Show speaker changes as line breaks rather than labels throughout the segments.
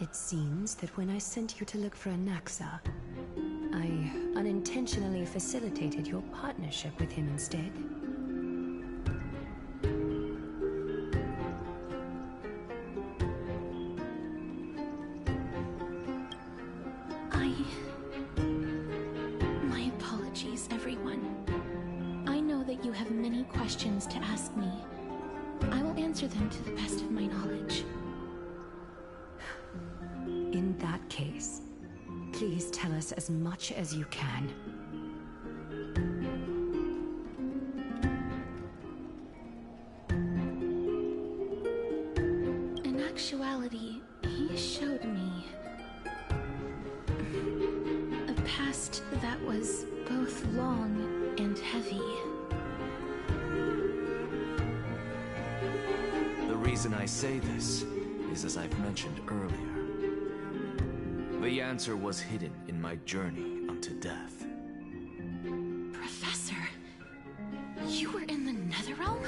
It seems that when I sent you to look for Anaxa, I unintentionally facilitated your partnership with him instead.
My apologies, everyone. I know that you have many questions to ask me. I will answer them to the best of my knowledge.
In that case, please tell us as much as you can.
In actuality, he showed me a past that was both long and heavy.
The reason I say this is as I've mentioned earlier. The answer was hidden in my journey unto death.
Professor, you were in the Netherrealm?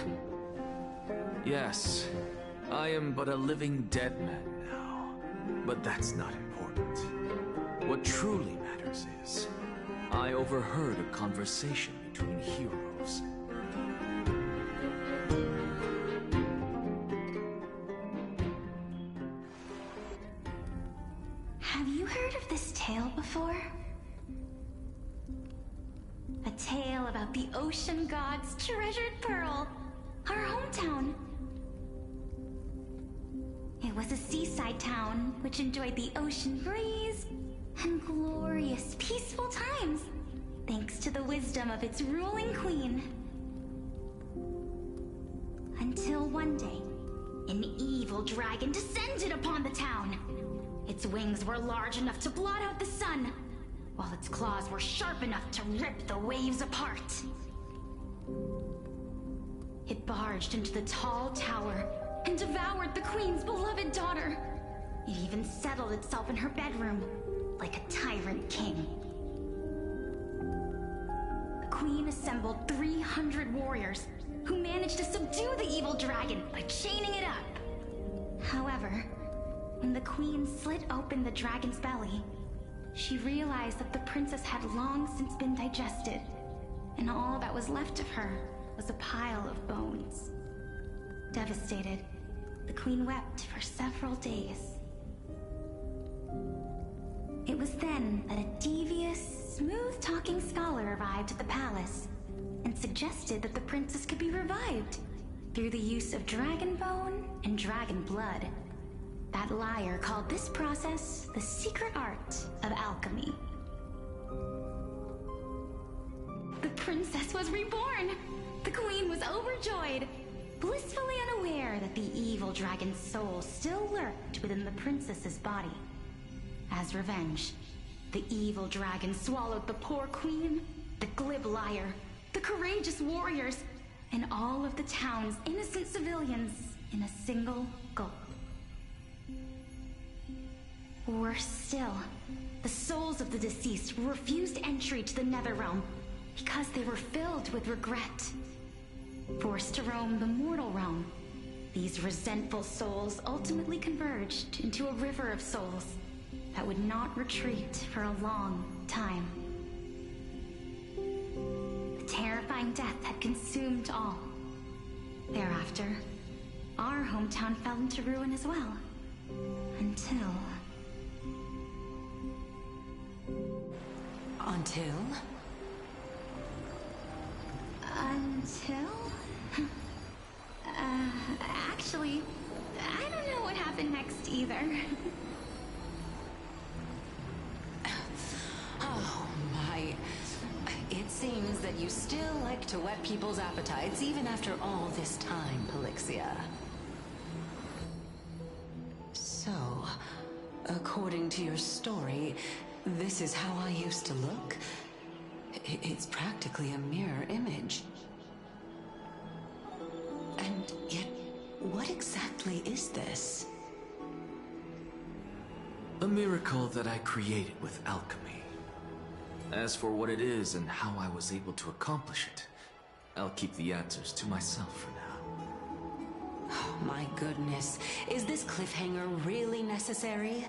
Yes, I am but a living dead man now. But that's not important. What truly matters is, I overheard a conversation between heroes.
Have you heard of this tale before? A tale about the ocean god's treasured pearl, our hometown. It was a seaside town which enjoyed the ocean breeze and glorious, peaceful times, thanks to the wisdom of its ruling queen. Until one day, an evil dragon descended upon the town. Its wings were large enough to blot out the sun, while its claws were sharp enough to rip the waves apart. It barged into the tall tower and devoured the queen's beloved daughter. It even settled itself in her bedroom, like a tyrant king. The queen assembled 300 warriors who managed to subdue the evil dragon by chaining it up. However, when the queen slit open the dragon's belly, she realized that the princess had long since been digested, and all that was left of her was a pile of bones. Devastated, the queen wept for several days. It was then that a devious, smooth-talking scholar arrived at the palace and suggested that the princess could be revived through the use of dragon bone and dragon blood. That liar called this process the secret art of alchemy. The princess was reborn! The queen was overjoyed, blissfully unaware that the evil dragon's soul still lurked within the princess's body. As revenge, the evil dragon swallowed the poor queen, the glib liar, the courageous warriors, and all of the town's innocent civilians in a single gulp. Worse still, the souls of the deceased refused entry to the Netherrealm because they were filled with regret. Forced to roam the mortal realm, these resentful souls ultimately converged into a river of souls that would not retreat for a long time. The terrifying death had consumed all. Thereafter, our hometown fell into ruin as well. Until... Actually, I don't know what happened next either.
Oh, my seems that you still like to whet people's appetites even after all this time, Pelixia. So, according to your story, this is how I used to look? It's practically a mirror image. And yet, what exactly is this?
A miracle that I created with alchemy. As for what it is and how I was able to accomplish it, I'll keep the answers to myself for now.
Oh, my goodness. Is this cliffhanger really necessary?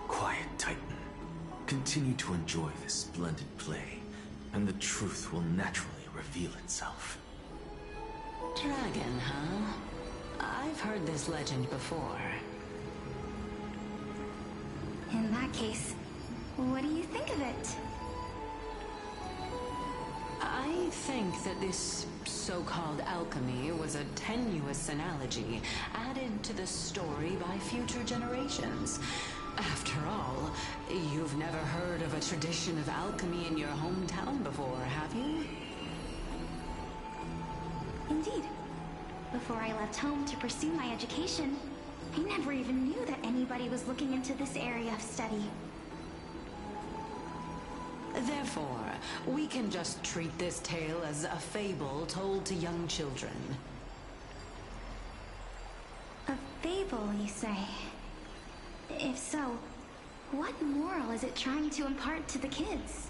Quiet, Titan. Continue to enjoy this splendid play, and the truth will naturally reveal itself.
Dragon, huh? I've heard this legend before.
In that case, what do you think of it?
I think that this so-called alchemy was a tenuous analogy added to the story by future generations. After all, you've never heard of a tradition of alchemy in your hometown before, have you?
Indeed. Before I left home to pursue my education, I never even knew that anybody was looking into this area of study.
Therefore, we can just treat this tale as a fable told to young children.
A fable, you say? If so, what moral is it trying to impart to the kids?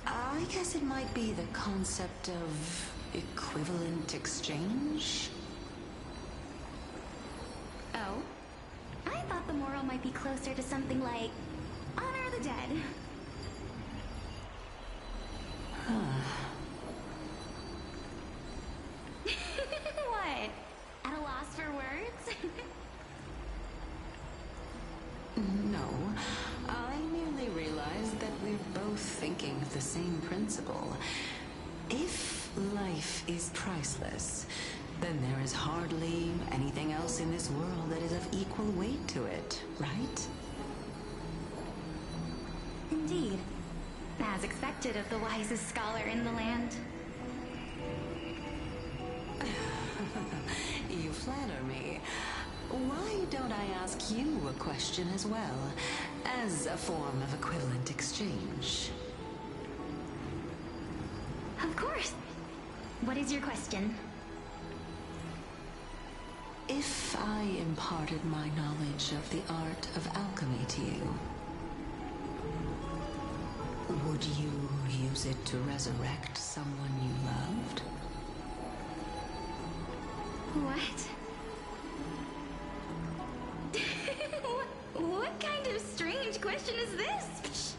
I guess it might be the concept of equivalent exchange?
Oh? I thought the moral might be closer to something like honor the dead. What? At a loss for words?
No, I merely realized that we're both thinking of the same principle. If life is priceless, then there is hardly anything else in this world that is of equal weight to it, right?
Indeed. As expected of the wisest scholar in the land.
You flatter me. Why don't I ask you a question as well, as a form of equivalent exchange?
Of course. What is your question?
If I imparted my knowledge of the art of alchemy to you, would you use it to resurrect someone you loved?
What? What kind of strange question is this?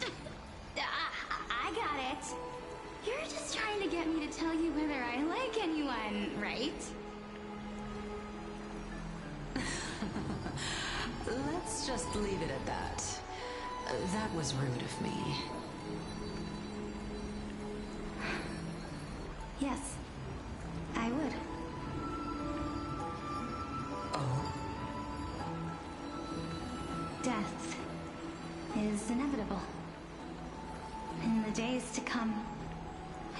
I got it. You're just trying to get me to tell you whether I like anyone, right?
Let's just leave it at that. That was rude of me.
Yes, I would.
Oh?
Death is inevitable. In the days to come,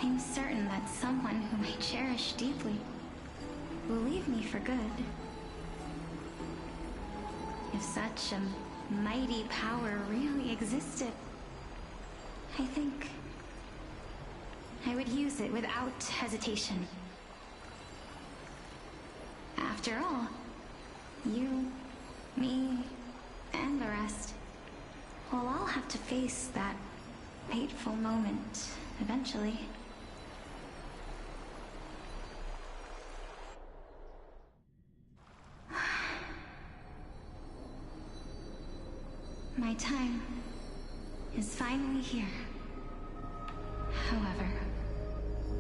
I'm certain that someone whom I cherish deeply will leave me for good. If such a mighty power really existed, I think I would use it without hesitation. After all, you, me, and the rest will all have to face that fateful moment eventually. My time is finally here. However,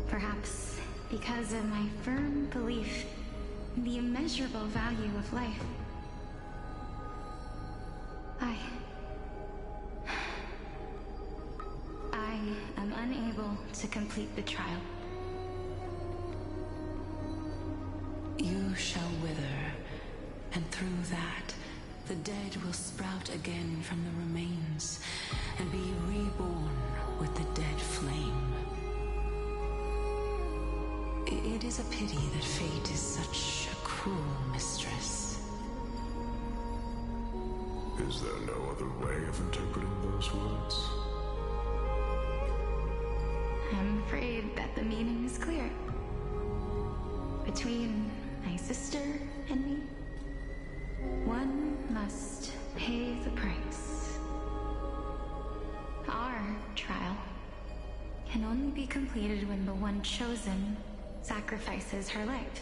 perhaps because of my firm belief in the immeasurable value of life, I am unable to complete the trial.
You shall wither, and through that, the dead will sprout again from the remains and be reborn with the dead flame. It is a pity that fate is such a cruel mistress.
Is there no other way of interpreting those words?
I'm afraid that the meaning is clear. Between my sister and me, one must pay the price. Our trial can only be completed when the one chosen sacrifices her life.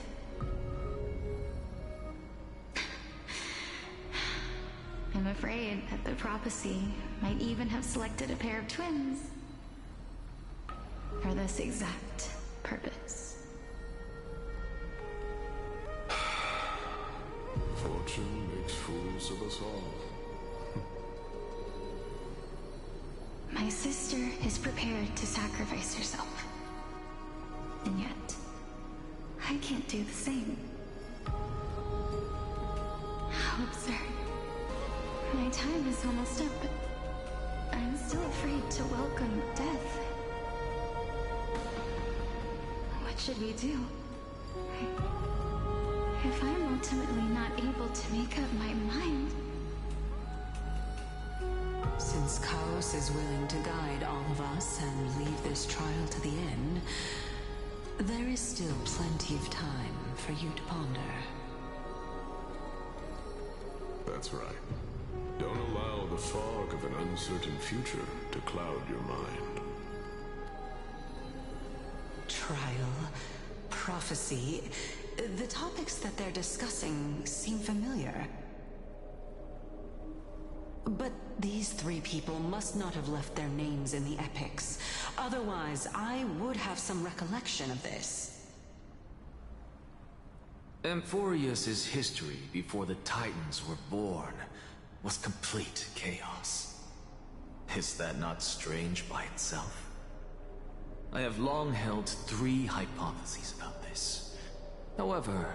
I'm afraid that the prophecy might even have selected a pair of twins for this exact purpose.
Fortune makes fools of us all.
My sister is prepared to sacrifice herself. And yet, I can't do the same. How absurd. My time is almost up, but I'm still afraid to welcome death. What should we do? If I'm ultimately not able to make up my mind...
Since Chaos is willing to guide all of us and lead this trial to the end, there is still plenty of time for you to ponder.
That's right. Don't allow the fog of an uncertain future to cloud your mind.
Trial, prophecy, the topics that they're discussing seem familiar. But these three people must not have left their names in the epics. Otherwise, I would have some recollection of this.
Amphorius's history before the Titans were born was complete chaos. Is that not strange by itself? I have long held three hypotheses about this. However,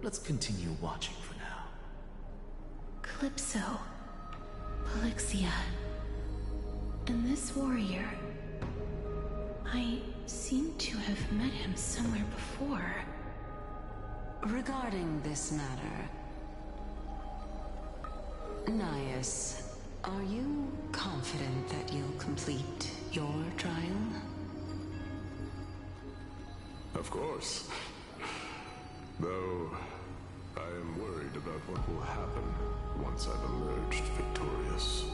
let's continue watching for now.
Calypso, Polixia, and this warrior. I seem to have met him somewhere before.
Regarding this matter, Nias, are you confident that you'll complete your trial?
Of course. Though, I am worried about what will happen once I've emerged victorious.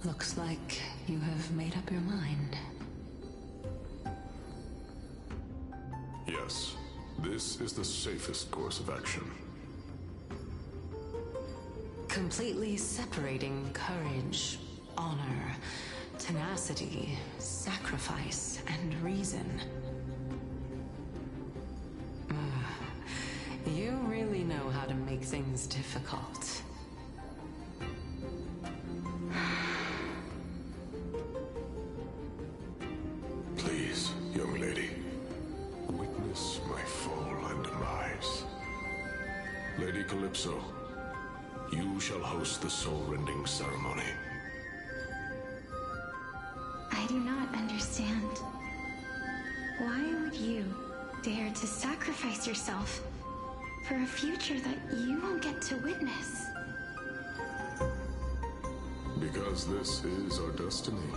Looks like you have made up your mind.
Yes, this is the safest course of action.
Completely separating courage, honor, tenacity, sacrifice, and reason. You really know how to make things difficult.
Please, young lady, witness my fall and demise. Lady Calypso, you shall host the soul-rending ceremony.
I do not understand. Why would you dare to sacrifice yourself for a future that you won't get to witness?
Because this is our destiny.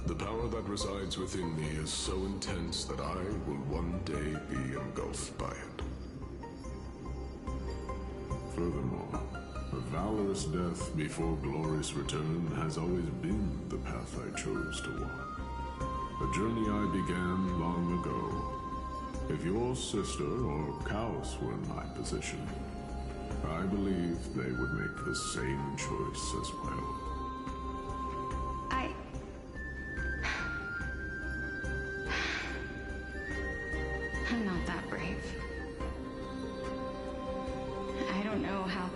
The power that resides within me is so intense that I will one day be engulfed by it. Furthermore, a valorous death before glorious return has always been the path I chose to walk. A journey I began long ago. If your sister or Kaos were in my position, I believe they would make the same choice as well.
I'm not that brave. I don't know how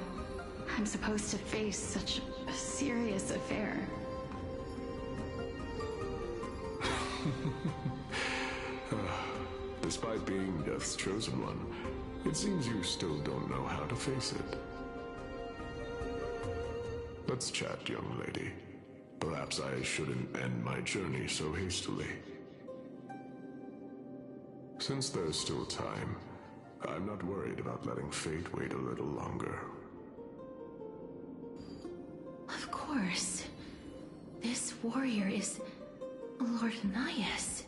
I'm supposed to face such a serious affair.
Despite being Death's chosen one, it seems you still don't know how to face it. Let's chat, young lady. Perhaps I shouldn't end my journey so hastily. Since there's still time, I'm not worried about letting fate wait a little longer.
Of course. This warrior is Lord Nias.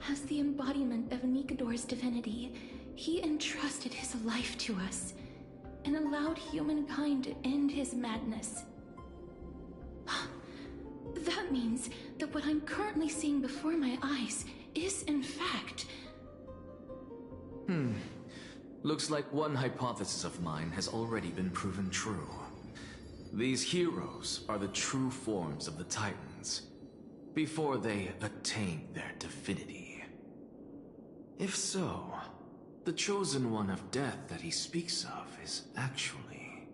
As the embodiment of Nikador's divinity, he entrusted his life to us and allowed humankind to end his madness. That means that what I'm currently seeing before my eyes is, in fact...
Looks like one hypothesis of mine has already been proven true. These heroes are the true forms of the Titans, before they attain their divinity. If so, the chosen one of death that he speaks of is actually...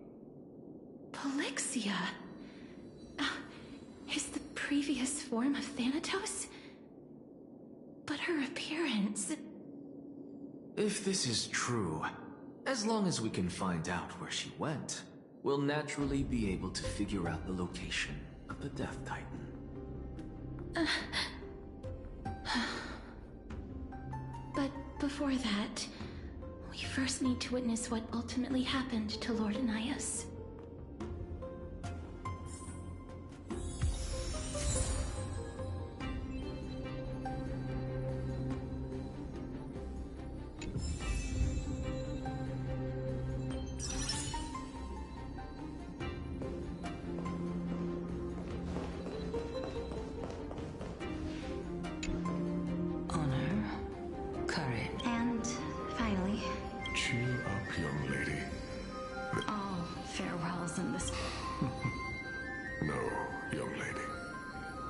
Polixia? Is the previous form of Thanatos? But her appearance...
If this is true, as long as we can find out where she went, we'll naturally be able to figure out the location of the Death Titan.
But before that, we first need to witness what ultimately happened to Lord Nias.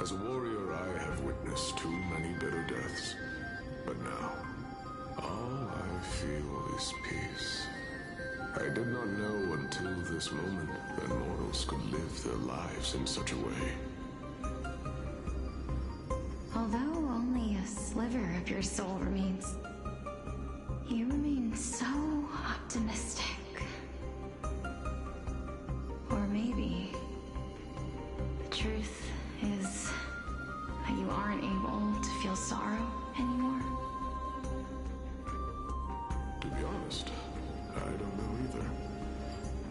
As a warrior, I have witnessed too many bitter deaths. But now, all I feel is peace. I did not know until this moment that mortals could live their lives in such a way.
Although only a sliver of your soul remains, you remain so optimistic. Or maybe the truth is that you aren't able to feel sorrow anymore.
To be honest, I don't know either.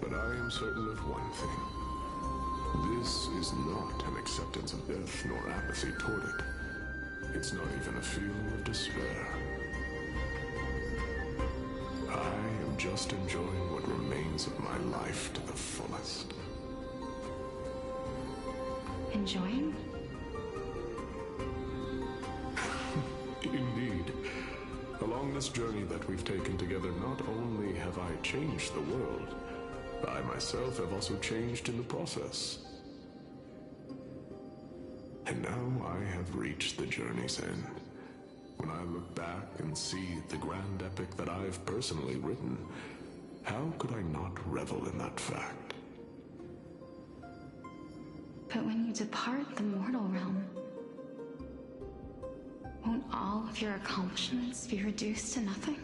But I am certain of one thing. This is not an acceptance of death nor apathy toward it. It's not even a feeling of despair. I am just enjoying what remains of my life to the fullest.
Enjoying?
Indeed. Along this journey that we've taken together, not only have I changed the world, I myself have also changed in the process. And now I have reached the journey's end. When I look back and see the grand epic that I've personally written, how could I not revel in that fact?
But when you depart the mortal realm, won't all of your accomplishments be reduced to nothing?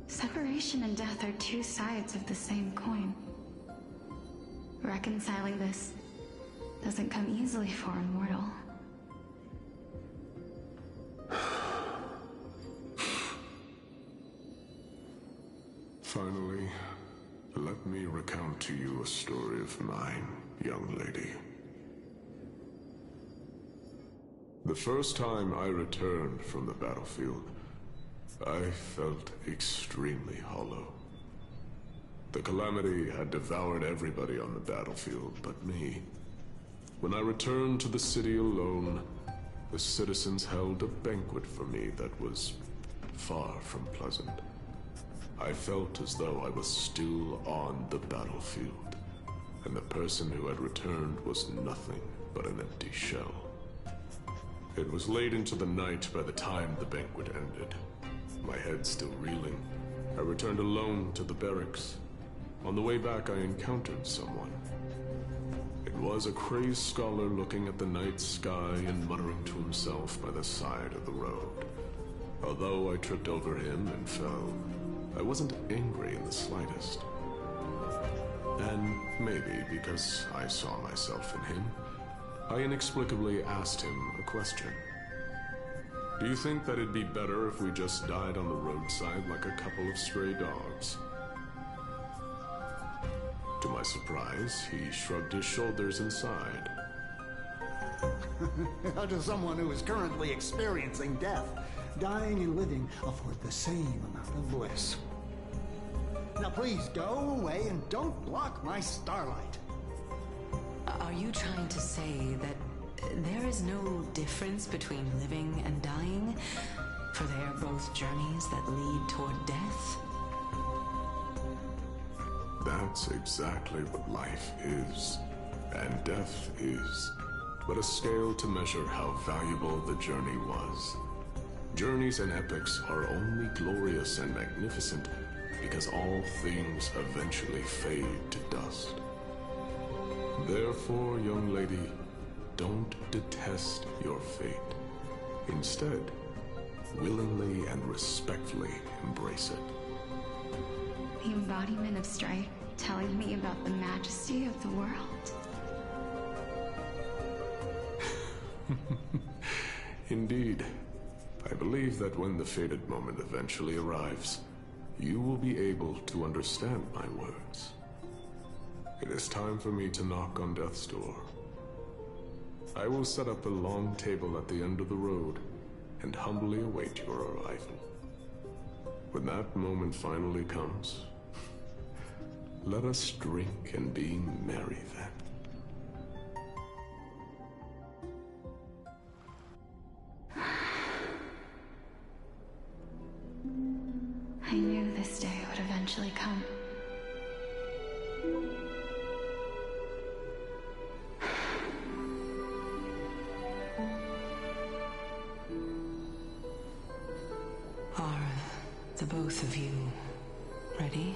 Separation and death are two sides of the same coin. Reconciling this doesn't come easily for a mortal.
Finally, let me recount to you a story of mine, young lady. The first time I returned from the battlefield, I felt extremely hollow. The calamity had devoured everybody on the battlefield but me. When I returned to the city alone, the citizens held a banquet for me that was far from pleasant. I felt as though I was still on the battlefield, and the person who had returned was nothing but an empty shell. It was late into the night by the time the banquet ended. My head still reeling, I returned alone to the barracks. On the way back, I encountered someone. It was a crazed scholar looking at the night sky and muttering to himself by the side of the road. Although I tripped over him and fell, I wasn't angry in the slightest. And maybe because I saw myself in him, I inexplicably asked him a question. Do you think that it'd be better if we just died on the roadside like a couple of stray dogs? To my surprise, he shrugged his shoulders and sighed.
To someone who is currently experiencing death, dying and living afford the same amount of bliss. Now please go away and don't block my starlight.
Are you trying to say that there is no difference between living and dying? For they are both journeys that lead toward death?
That's exactly what life is, and death is, but a scale to measure how valuable the journey was. Journeys and epics are only glorious and magnificent because all things eventually fade to dust. Therefore, young lady, don't detest your fate. Instead, willingly and respectfully embrace it.
The embodiment of strife telling me about the majesty of the world.
Indeed. I believe that when the fated moment eventually arrives, you will be able to understand my words. It is time for me to knock on death's door. I will set up a long table at the end of the road and humbly await your arrival. When that moment finally comes, let us drink and be merry then.
I knew this day would eventually come.
Are the both of you ready?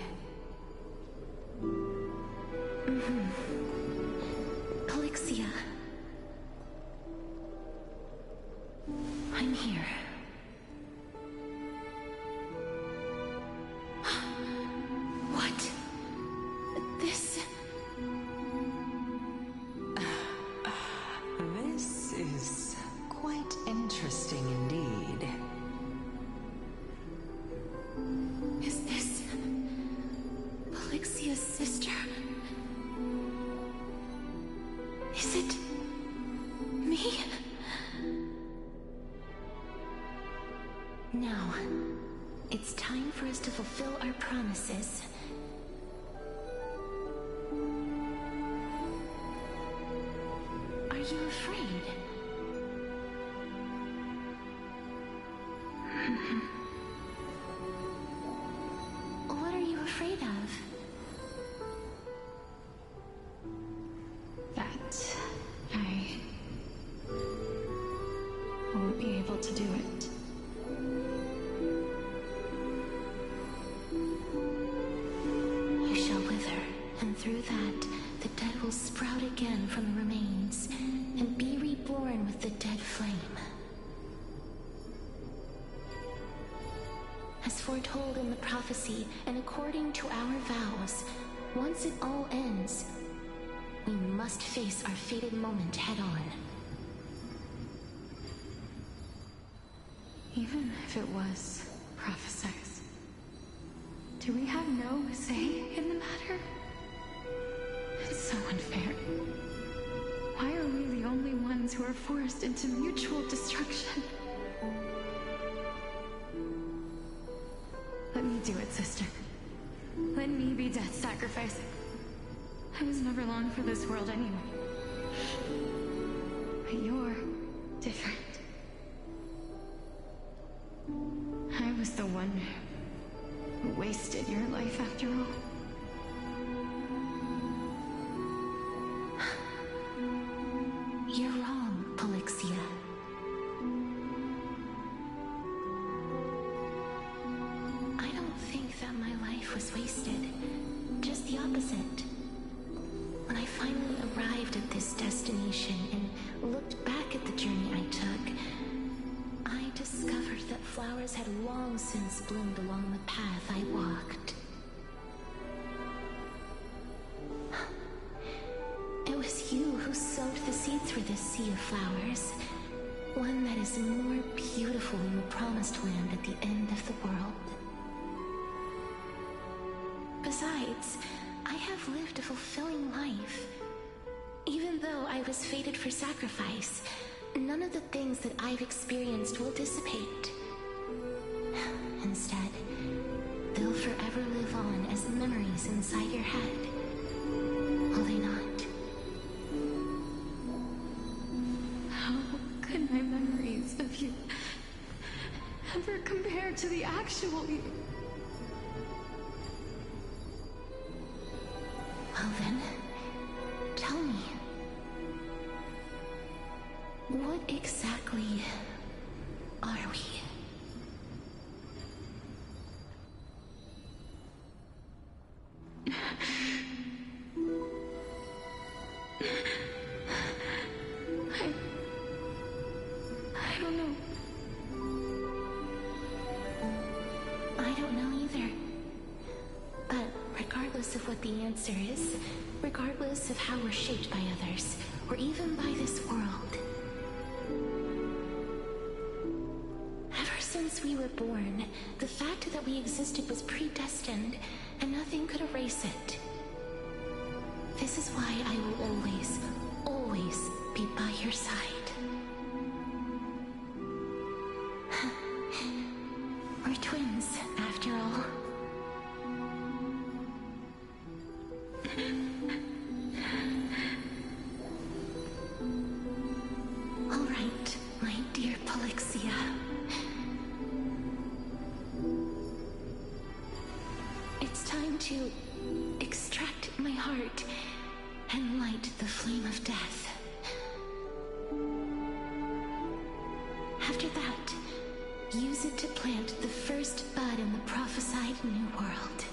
Calixia. I'm here. What? This...
This is quite interesting indeed.
Is this... Calixia's sister? Is it... me? Now, it's time for us to fulfill our promises. Are you afraid? What are you afraid of?
That I won't be able to do it.
You shall wither, and through that, the dead will sprout again from the remains, and be reborn with the dead flame. As foretold in the prophecy, and according to our vows, once it all ends, we must face our fated moment head-on.
Even if it was prophesized, do we have no say in the matter? It's so unfair. Why are we the only ones who are forced into mutual destruction? Let me do it, sister. Let me be death's sacrifice. I was never long for this world anyway. But you're different. I was the one who wasted your life after all.
You're wrong, Calixia. I don't think that my life was wasted. Just the imagination and looked back at the journey I took, I discovered that flowers had long since bloomed along the path I walked. It was you who sowed the seed through this sea of flowers, one that is more beautiful than the promised land at the end of the world. Besides, I have lived a fulfilling life. Even though I was fated for sacrifice, none of the things that I've experienced will dissipate. Instead, they'll forever live on as memories inside your head. Will they not?
How could my memories of you ever compare to the actual you?
Well then, tell me. What exactly are we?
I don't know.
I don't know either. But regardless of what the answer is, regardless of how we're shaped by others, or even by this world, ever since we were born, the fact that we existed was predestined, and nothing could erase it. This is why I will always, always be by your side. We're twins, after all. All right, my dear Polixia. It's time to extract my heart and light the flame of death. After that, use it to plant the first bud in the prophesied new world.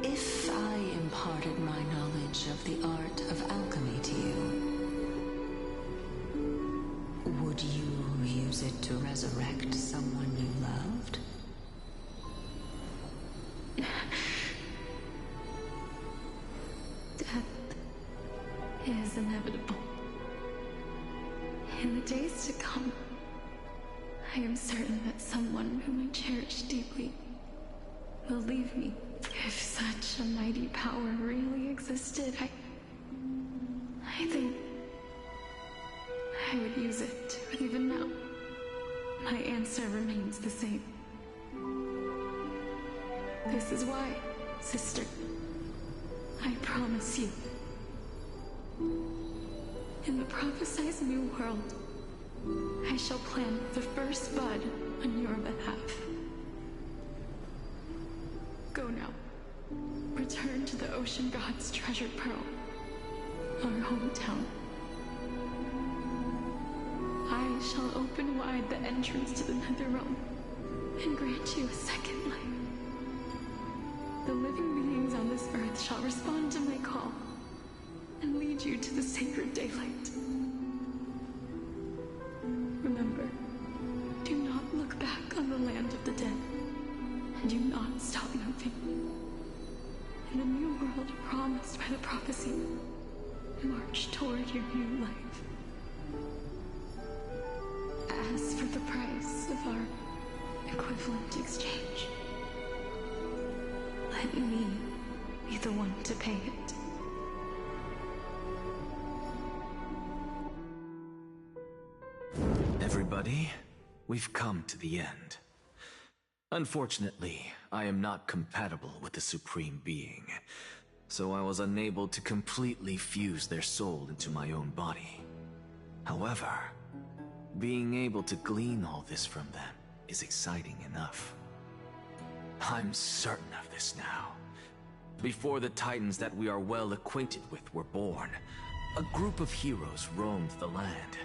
If I imparted my knowledge of the art of alchemy to you, would you use it to resurrect someone you loved?
Death is inevitable. In the days to come, I am certain that someone whom I cherish deeply will leave me. If such a mighty power really existed, I think I would use it. But even now, my answer remains the same. This is why, sister, I promise you, in the prophesied new world, I shall plant the first bud on your behalf. Go now. Return to the ocean god's treasured pearl, our hometown. I shall open wide the entrance to the nether realm and grant you a second life. The living beings on this earth shall respond to my call and lead you to the sacred daylight. Remember, do not look back on the land of the dead, and do not stop moving. In the new world promised by the prophecy, march toward your new life. As for the price of our equivalent exchange, let me be the one to pay it.
Everybody, we've come to the end. Unfortunately, I am not compatible with the Supreme Being, so I was unable to completely fuse their soul into my own body. However, being able to glean all this from them is exciting enough. I'm certain of this now. Before the Titans that we are well acquainted with were born, A group of heroes roamed the land.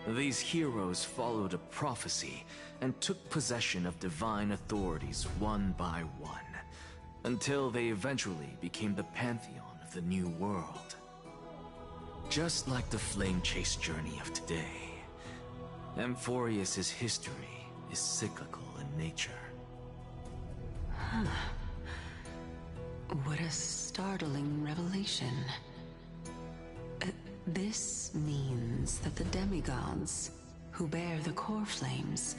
These heroes followed a prophecy and took possession of divine authorities one by one, until they eventually became the pantheon of the New World. Just like the flame chase journey of today, Amphorius's history is cyclical in nature.
What a startling revelation. This means that the demigods, who bear the core flames,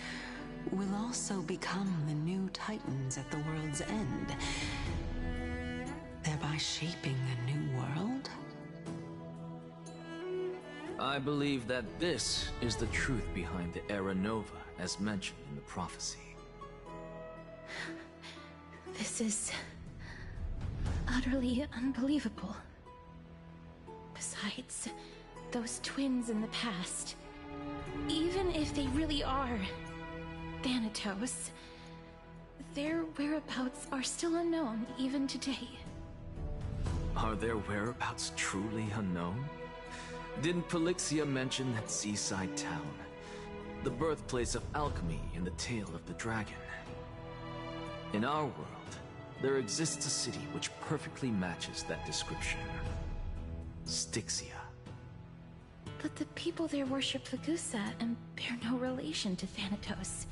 will also become the new titans at the world's end, thereby shaping a new world?
I believe that this is the truth behind the Era Nova, as mentioned in the prophecy.
This is utterly unbelievable. Besides, those twins in the past, even if they really are Thanatos, their whereabouts are still unknown even today.
Are their whereabouts truly unknown? Didn't Polixia mention that seaside town, the birthplace of alchemy in the tale of the dragon? In our world, there exists a city which perfectly matches that description. Styxia.
But the people there worship Fagusa and bear no relation to Thanatos.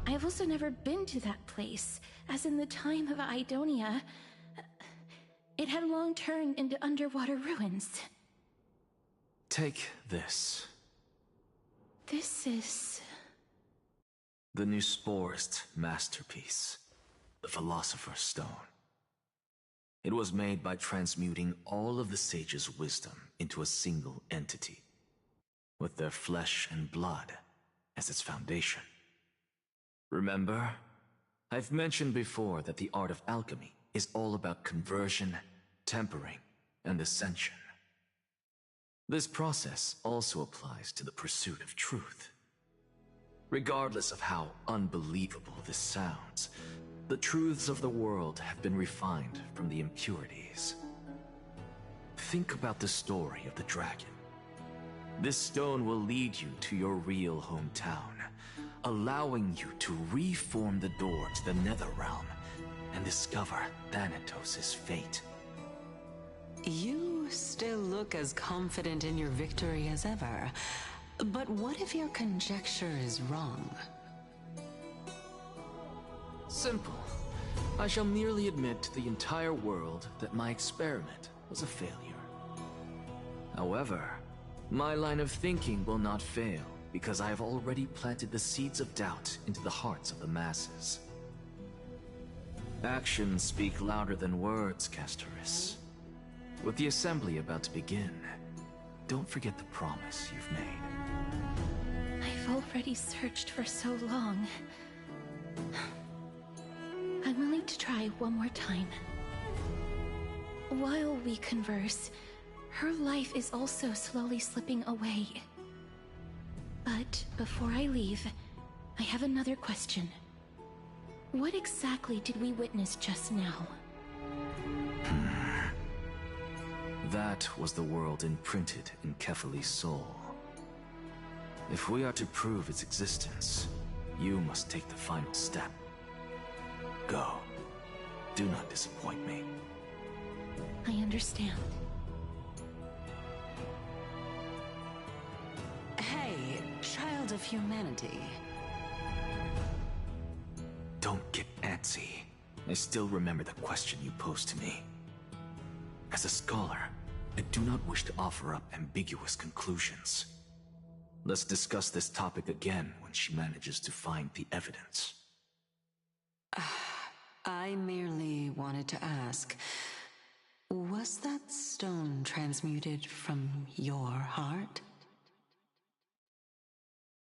I have also never been to that place, as in the time of Idonia, it had long turned into underwater ruins.
Take this.
This is...
the new Sporist masterpiece, the Philosopher's Stone. It was made by transmuting all of the sages' wisdom into a single entity, with their flesh and blood as its foundation. Remember, I've mentioned before that the art of alchemy is all about conversion, tempering, and ascension. This process also applies to the pursuit of truth. Regardless of how unbelievable this sounds, the truths of the world have been refined from the impurities. Think about the story of the dragon. This stone will lead you to your real hometown, allowing you to reform the door to the Netherrealm and discover Thanatos' fate.
You still look as confident in your victory as ever, but what if your conjecture is wrong?
Simple. I shall merely admit to the entire world that my experiment was a failure. However, my line of thinking will not fail because I have already planted the seeds of doubt into the hearts of the masses. Actions speak louder than words, Castoris. With the assembly about to begin, don't forget the promise you've made.
I've already searched for so long. I'm willing to try one more time. While we converse, her life is also slowly slipping away. But before I leave, I have another question. What exactly did we witness just now?
That was the world imprinted in Kefali's soul. If we are to prove its existence, you must take the final step. Go. Do not disappoint me.
I understand.
Hey, child of humanity.
Don't get antsy. I still remember the question you posed to me. As a scholar, I do not wish to offer up ambiguous conclusions. Let's discuss this topic again when she manages to find the evidence.
I merely wanted to ask, was that stone transmuted from your heart?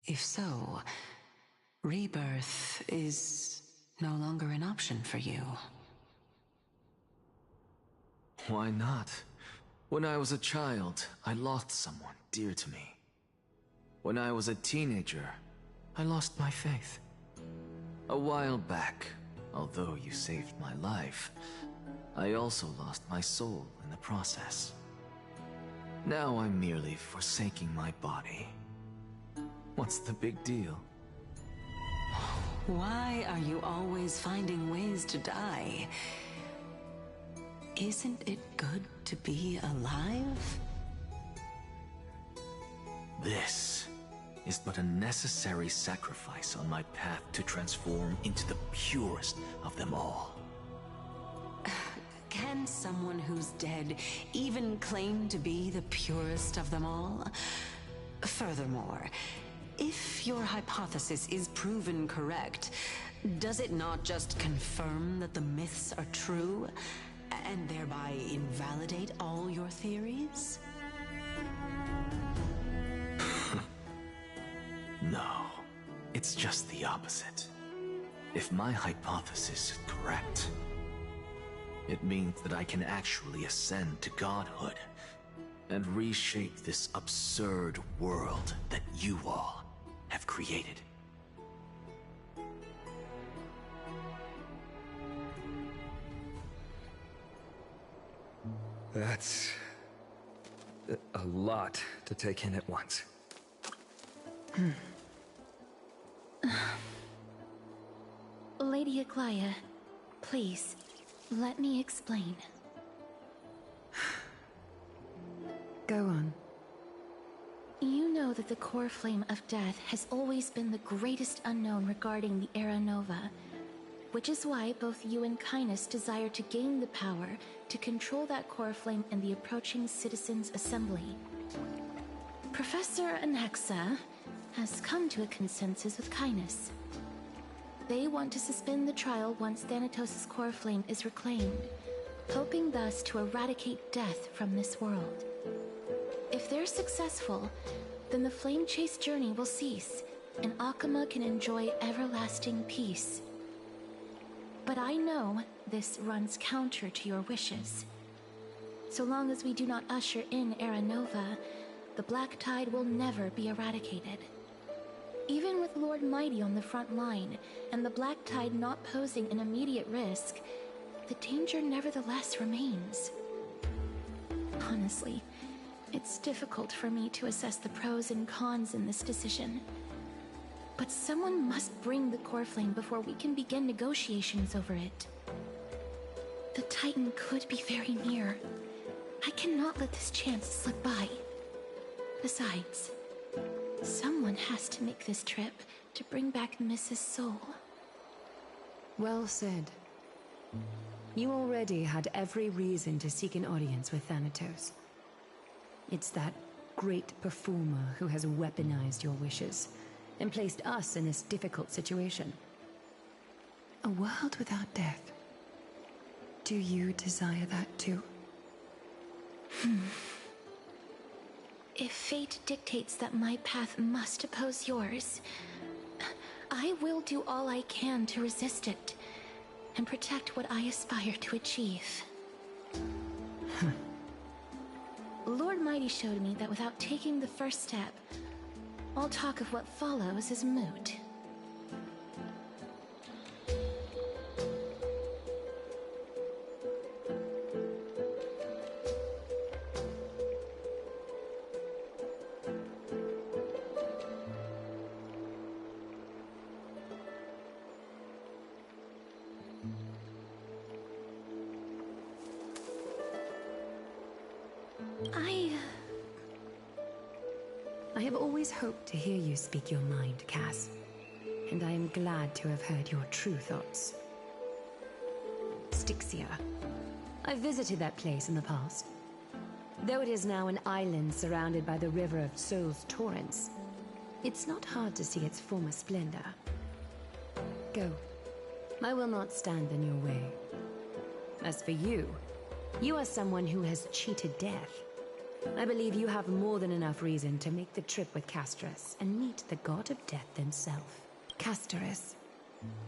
If so, rebirth is no longer an option for you.
Why not? When I was a child, I lost someone dear to me. When I was a teenager, I lost my faith. A while back, although you saved my life, I also lost my soul in the process. Now I'm merely forsaking my body. What's the big deal?
Why are you always finding ways to die? Isn't it good to be alive?
This is but a necessary sacrifice on my path to transform into the purest of them all.
Can someone who's dead even claim to be the purest of them all? Furthermore, if your hypothesis is proven correct, does it not just confirm that the myths are true, and thereby invalidate all your theories?
No, it's just the opposite. If my hypothesis is correct, it means that I can actually ascend to godhood and reshape this absurd world that you all have created.
That's a lot to take in at once.
Lady Aglaia, please, let me explain.
Go on.
You know that the core flame of death has always been the greatest unknown regarding the Era Nova, which is why both you and Kindness desire to gain the power to control that core flame in the approaching Citizens' Assembly. Professor Anaxa has come to a consensus with Kindness. They want to suspend the trial once Thanatos' core flame is reclaimed, hoping thus to eradicate death from this world. If they're successful, then the flame chase journey will cease, and Akama can enjoy everlasting peace. But I know this runs counter to your wishes. So long as we do not usher in Era Nova, the Black Tide will never be eradicated. Even with Lord Mighty on the front line, and the Black Tide not posing an immediate risk, the danger nevertheless remains. Honestly, it's difficult for me to assess the pros and cons in this decision. But someone must bring the core flame before we can begin negotiations over it. The Titan could be very near. I cannot let this chance slip by. Besides, someone has to make this trip to bring back Mrs. Soul.
Well said. You already had every reason to seek an audience with Thanatos. It's that great performer who has weaponized your wishes and placed us in this difficult situation. A world without death. Do you desire that too?
If fate dictates that my path must oppose yours, I will do all I can to resist it and protect what I aspire to achieve. Lord Mighty showed me that without taking the first step, all talk of what follows is moot.
I have always hoped to hear you speak your mind, Cass. And I am glad to have heard your true thoughts. Styxia. I visited that place in the past. Though it is now an island surrounded by the river of Soul's torrents, it's not hard to see its former splendor. Go. I will not stand in your way. As for you, you are someone who has cheated death. I believe you have more than enough reason to make the trip with Casterus and meet the god of death himself. Casterus,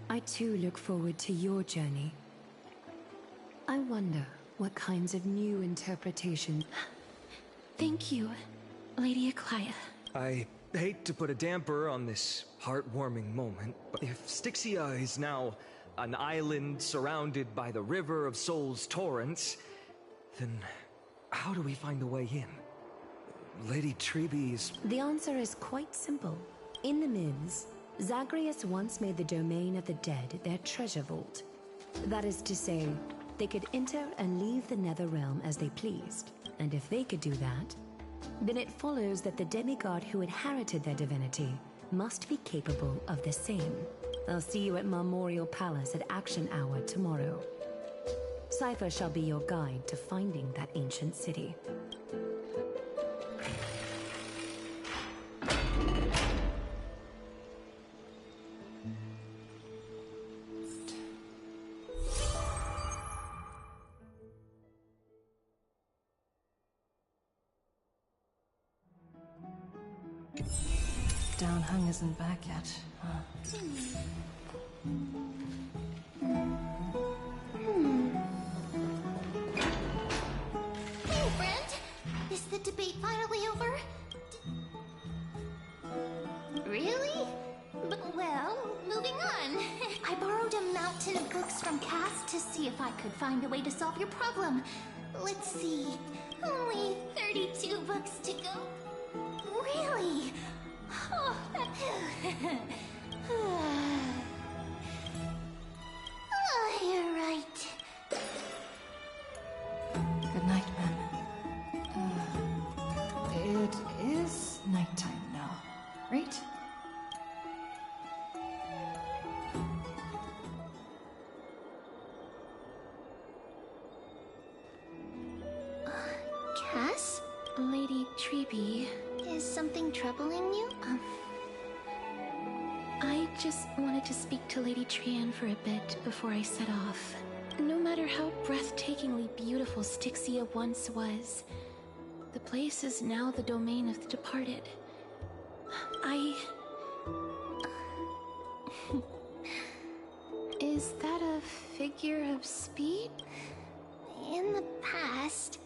I too look forward to your journey. I wonder what kinds of new interpretations...
Thank you, Lady Aglaia.
I hate to put a damper on this heartwarming moment, but if Styxia is now an island surrounded by the river of Soul's torrents, then how do we find a way in? Lady Treebe's...
The answer is quite simple. In the Mids, Zagreus once made the domain of the dead their treasure vault. That is to say, they could enter and leave the Nether Realm as they pleased. And if they could do that, then it follows that the demigod who inherited their divinity must be capable of the same. I'll see you at Memorial Palace at Action Hour tomorrow. Cypher shall be your guide to finding that ancient city.
Downhung isn't back yet. Huh.
Hey, friend! Is the debate finally over? Really? Well, moving on. I borrowed a mountain of books from Cass to see if I could find a way to solve your problem. Let's see. Only 32 books to go. Really? Oh. Oh, you're right.
Good night, man. It is nighttime now, right?
Cass?
Lady Treebe,
Is something troubling you?
I just wanted to speak to Lady Trian for a bit before I set off. No matter how breathtakingly beautiful Styxia once was, the place is now the domain of the departed. Is that a figure of speech?
In the past,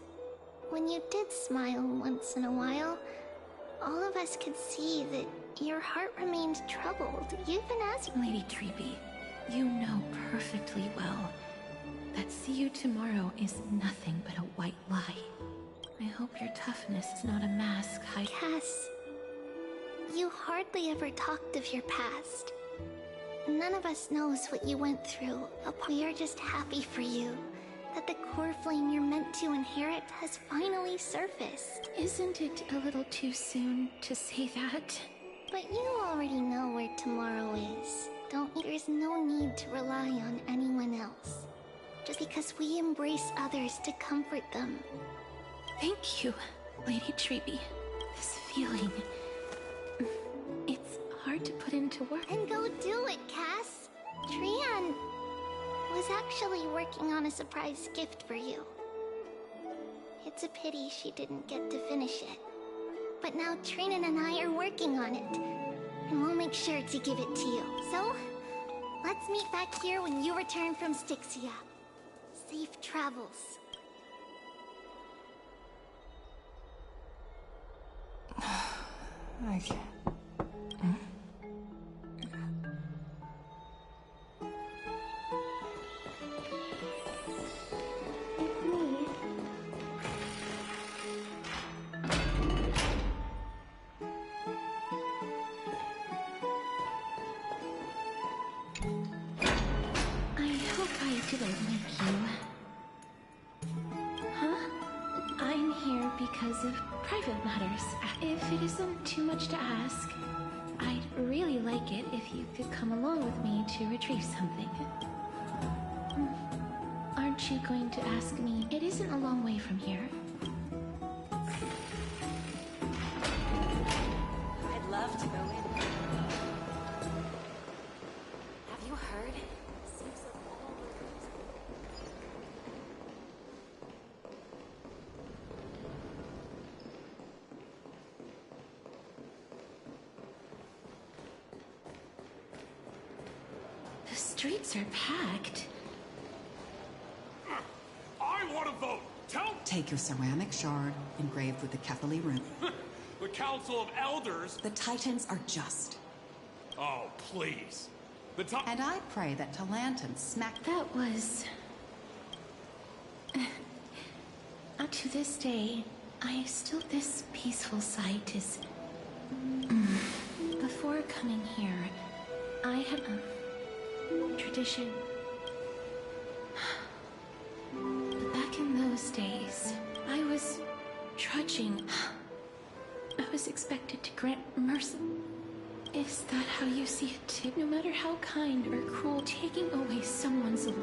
when you did smile once in a while, all of us could see that your heart remained troubled, even as...
Lady Treebe, you know perfectly well that see you tomorrow is nothing but a white lie. I hope your toughness is not a mask
Cass, you hardly ever talked of your past. None of us knows what you went through. We are just happy for you that the core flame you're meant to inherit has finally surfaced.
Isn't it a little too soon to say that?
But you already know where tomorrow is, don't you? There's no need to rely on anyone else. Just because we embrace others to comfort them.
Thank you, Lady Treebe. This feeling... it's hard to put into words.
Then go do it, Cass. Trian was actually working on a surprise gift for you. It's a pity she didn't get to finish it. But now Trinan and I are working on it. And we'll make sure to give it to you. So, let's meet back here when you return from Styxia. Safe travels.
I can't.
I hope I didn't wake you. Huh? I'm here because of private matters. If it isn't too much to ask, I'd really like it if you could come along with me to retrieve something. Aren't you going to ask me? It isn't a long way from here.
I'd love to go in. Have you heard? Seems like all
The streets are packed.
I want to vote!
Take your ceramic shard engraved with the Kethali rune.
The Council of Elders?
The Titans are just.
Oh, please.
And I pray that Talanton smack...
That was... to this day, This peaceful sight is... Before coming here, I had a tradition. Back in those days, I was trudging. I was expected to grant mercy. Is that how you see it too? No matter how kind or cruel, taking away someone's life.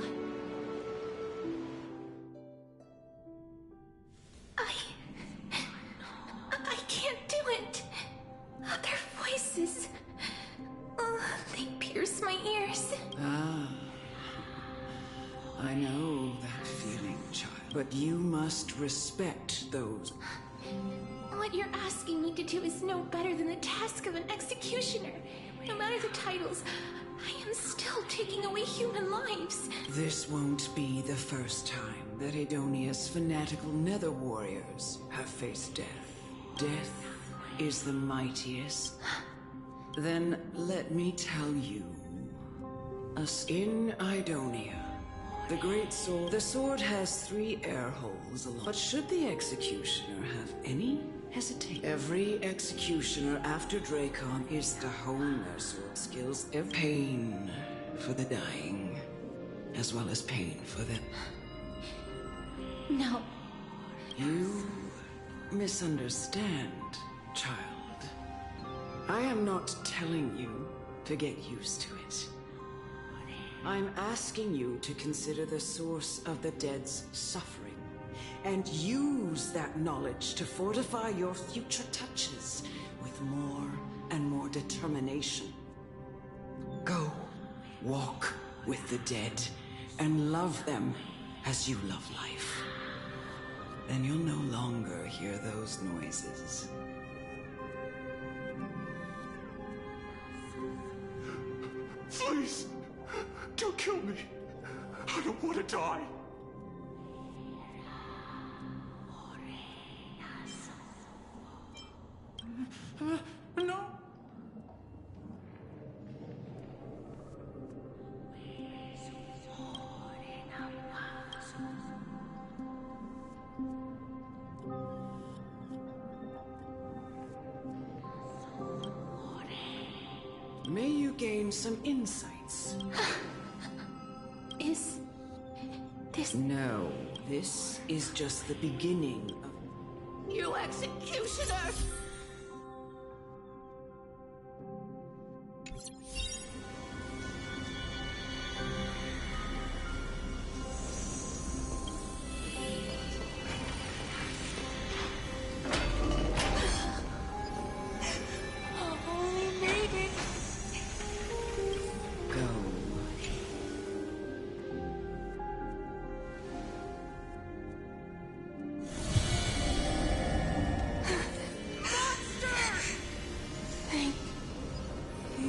I can't do it. Their voices. They pierce my ears.
I know that feeling, child. But you must respect those.
What you're asking me to do is no better than the task of an executioner. No matter the titles, I am still taking away human lives.
This won't be the first time that Edonia's fanatical nether warriors have faced death. Death is the mightiest. Then let me tell you. In Idonia, the great sword... The sword has 3 air holes along. But should the executioner have any hesitation? Every executioner after Dracon is to hone their sword skills. Pain for the dying, as well as pain for them.
No.
You misunderstand, child. I am not telling you to get used to it. I'm asking you to consider the source of the dead's suffering and use that knowledge to fortify your future touches with more and more determination. Go, walk with the dead and love them as you love life. Then you'll no longer hear those noises.
Please, don't kill me. I don't want to die. No.
May you gain some insights.
Is this...
No, this is just the beginning of...
You executioner!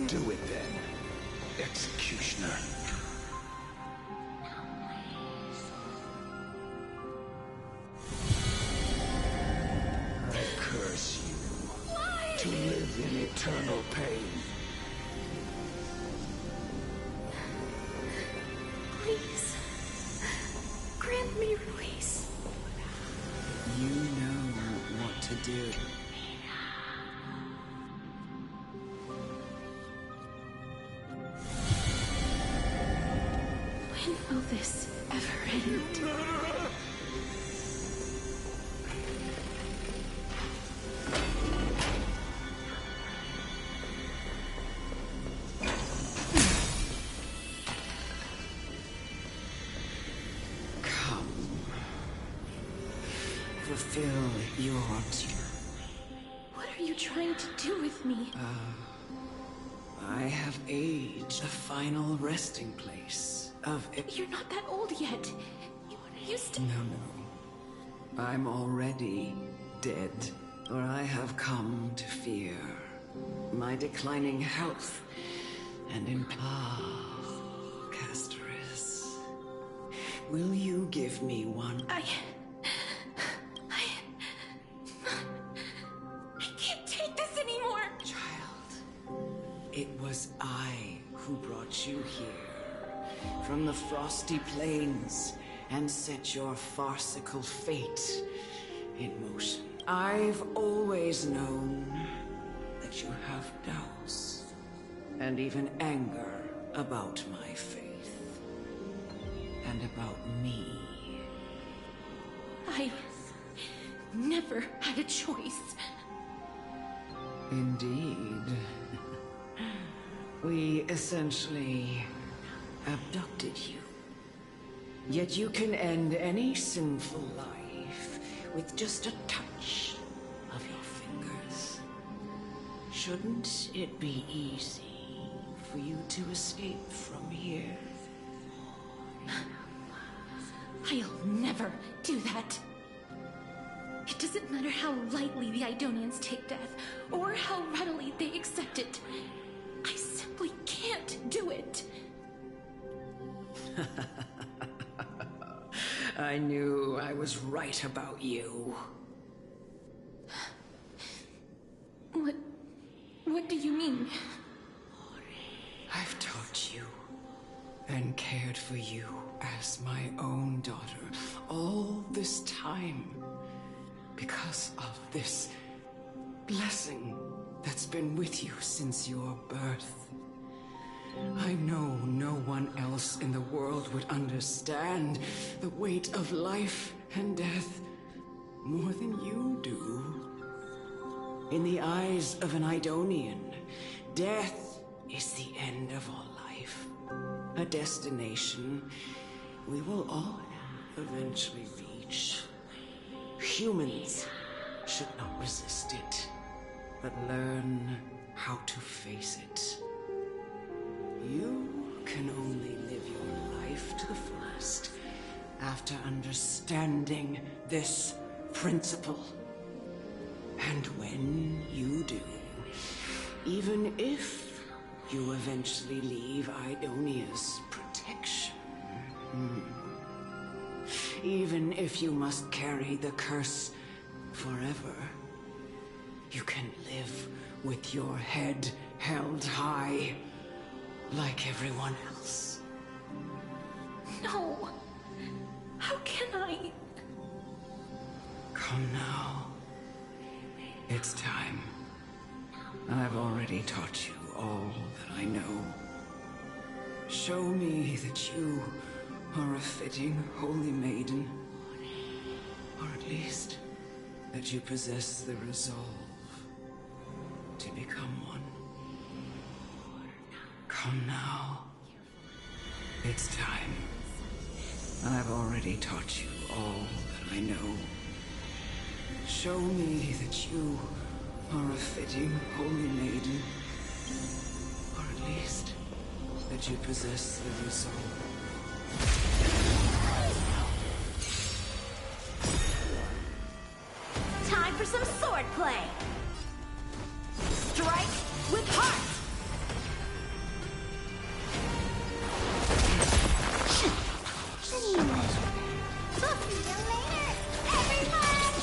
Do it then, executioner. I curse you to live in eternal pain.
Please, grant me release.
You know what to do.
When will this ever end?
Come. Fulfill your duty.
What are you trying to do with me?
I have aged. The final resting place of it.
You're not that old yet. You used to...
No. I'm already dead. Or I have come to fear my declining health and in... Casterus. Will you give me one?
I can't take this anymore!
Child, it was I who brought you here from the frosty plains and set your farcical fate in motion. I've always known that you have doubts, and even anger about my faith, and about me.
I never had a choice.
Indeed. We essentially abducted you. Yet you can end any sinful life with just a touch of your fingers. Shouldn't it be easy for you to escape from here?
I'll never do that. It doesn't matter how lightly the Idonians take death, or how readily they accept it. I simply can't do it.
I knew I was right about you.
What do you mean?
I've taught you and cared for you as my own daughter all this time because of this blessing that's been with you since your birth. I know no one else in the world would understand the weight of life and death more than you do. In the eyes of an Idonian, death is the end of all life. A destination we will all eventually reach. Humans should not resist it, but learn how to face it. You can only live your life to the fullest after understanding this principle. And when you do, even if you eventually leave Idonia's protection, even if you must carry the curse forever, you can live with your head held high, like everyone else.
No! How can I?
Come now. It's time. I've already taught you all that I know. Show me that you are a fitting holy maiden. Or at least, that you possess the resolve to become one. Come now. It's time. I've already taught you all that I know. Show me that you are a fitting holy maiden. Or at least, that you possess the resolve.
Time for some swordplay! Strike with heart! Talk to you later, everyone!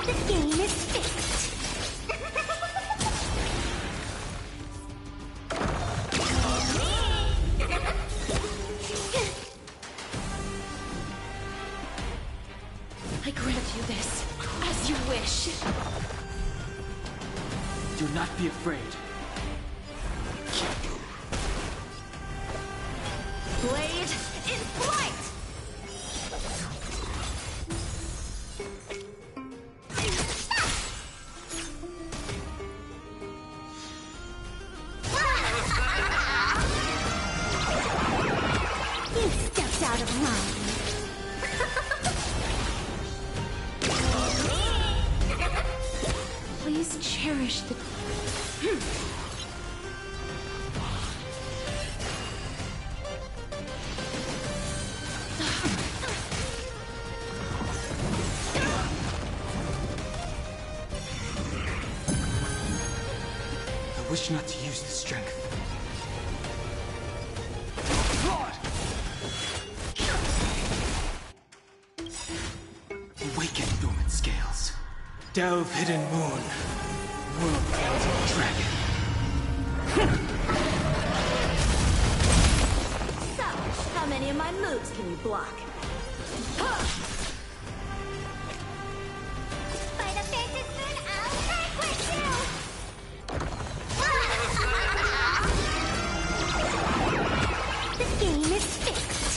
The game is fixed!
I grant you this, as you wish.
Do not be afraid.
Blade in flight! You stepped out of line.
Please cherish the...
I wish not to use the strength. Awaken, dormant scales. Delve, hidden moon. World dragon.
So, how many of my moves can you block? By the Phantom Moon, I'll break with you! The game is fixed!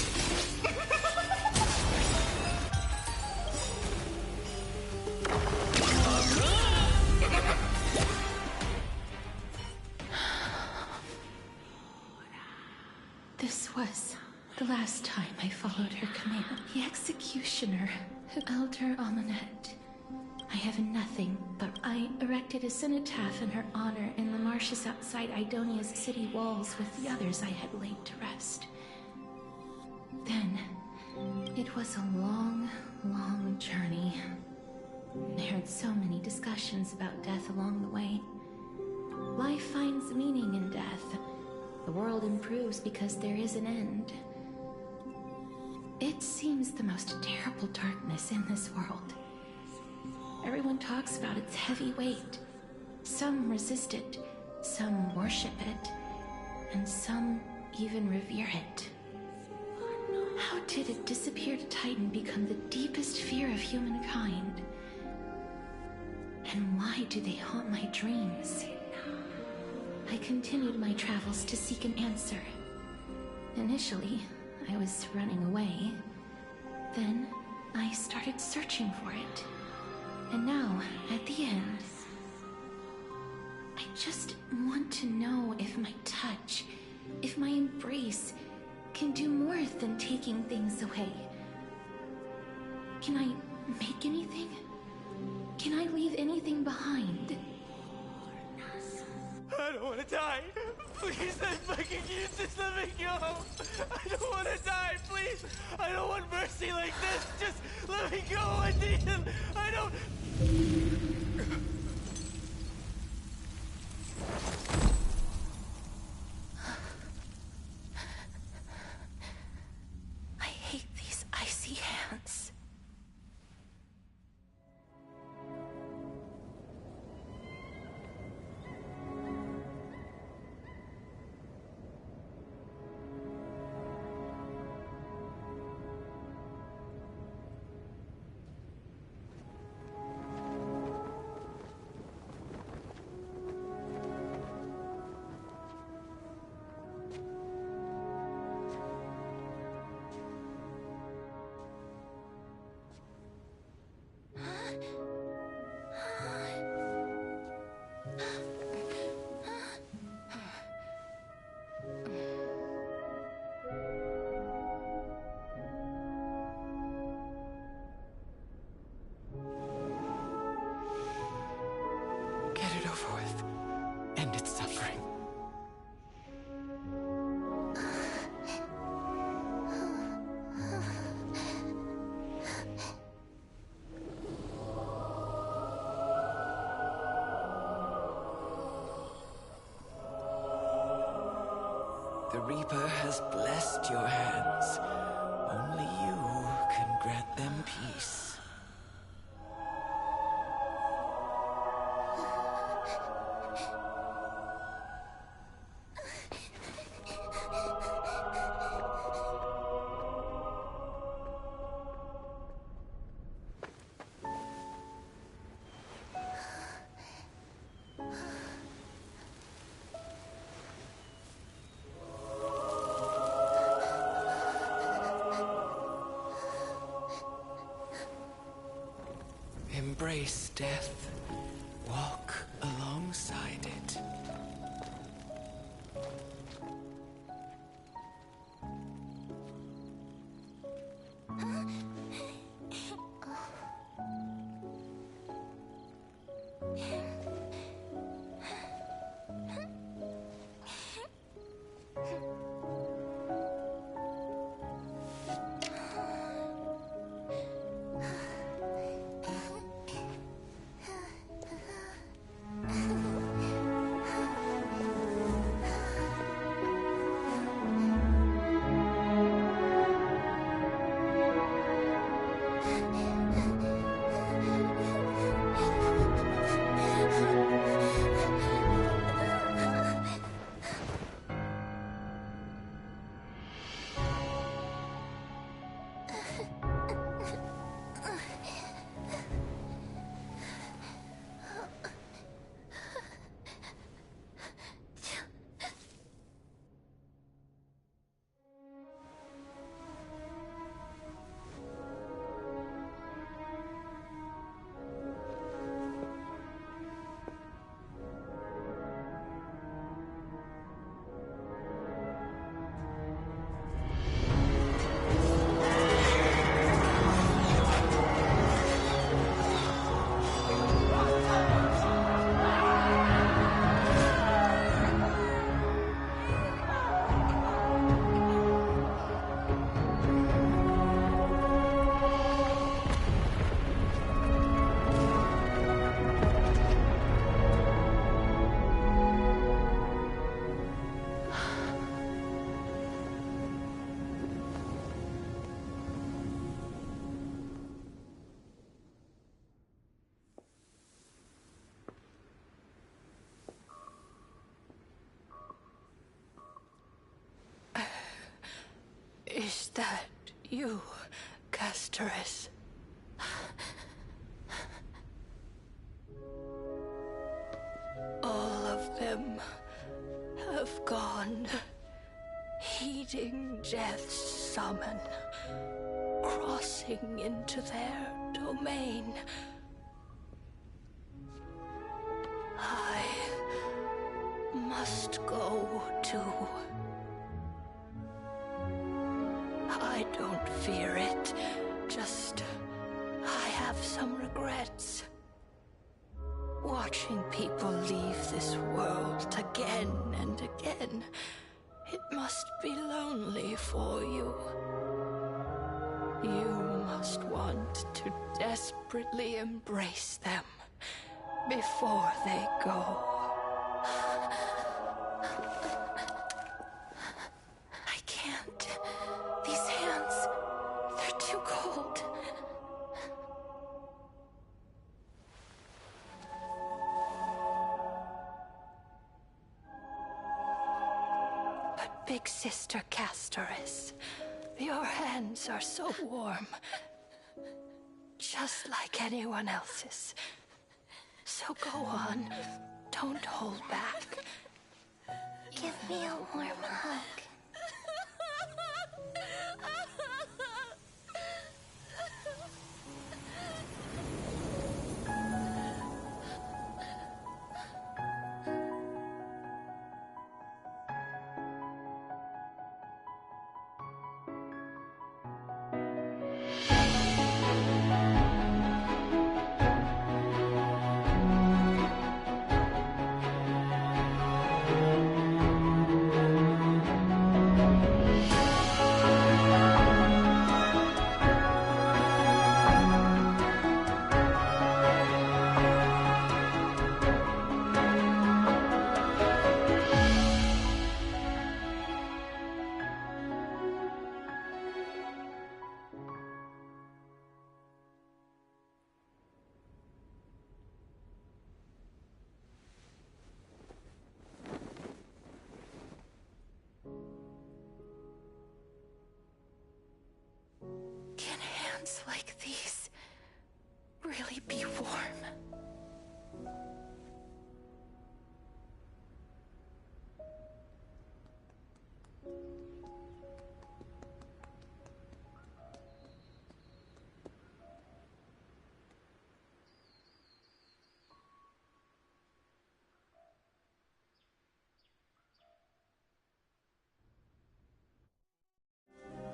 This was the last time I followed her command. The executioner, Elder Amunet. I have nothing, but I erected a cenotaph in her honor in the marshes outside Idonia's city walls with the others I had laid to rest. Then, it was a long, long journey. I heard so many discussions about death along the way. Life finds meaning in death. The world improves because there is an end. It seems the most terrible darkness in this world. Everyone talks about its heavy weight. Some resist it, some worship it, and some even revere it. How did a disappeared titan become the deepest fear of humankind? And why do they haunt my dreams? I continued my travels to seek an answer. Initially, I was running away. Then, I started searching for it. And now, at the end, I just want to know if my touch, if my embrace, can do more than taking things away. Can I make anything? Can I leave anything behind?
I don't want to die. Please, I'm begging you, just let me go. I don't want to die, please. I don't want mercy like this. Just let me go. I need him. I don't...
I hate these icy hands.
Get it over with. End its suffering. The Reaper has blessed your hands. Only you can grant them peace. Embrace death. Walk alongside it.
Is that you, Castoris? All of them have gone, heeding death's summon, crossing into their domain. I must go too. I don't fear it, just I have some regrets. Watching people leave this world again and again, it must be lonely for you. You must want to desperately embrace them before they go. I can't. These hands, they're too cold. But Big Sister Castoris, your hands are so warm. Just like anyone else's. So go on. Don't hold back.
Give me a warm hug.
Can hands like these really be warm?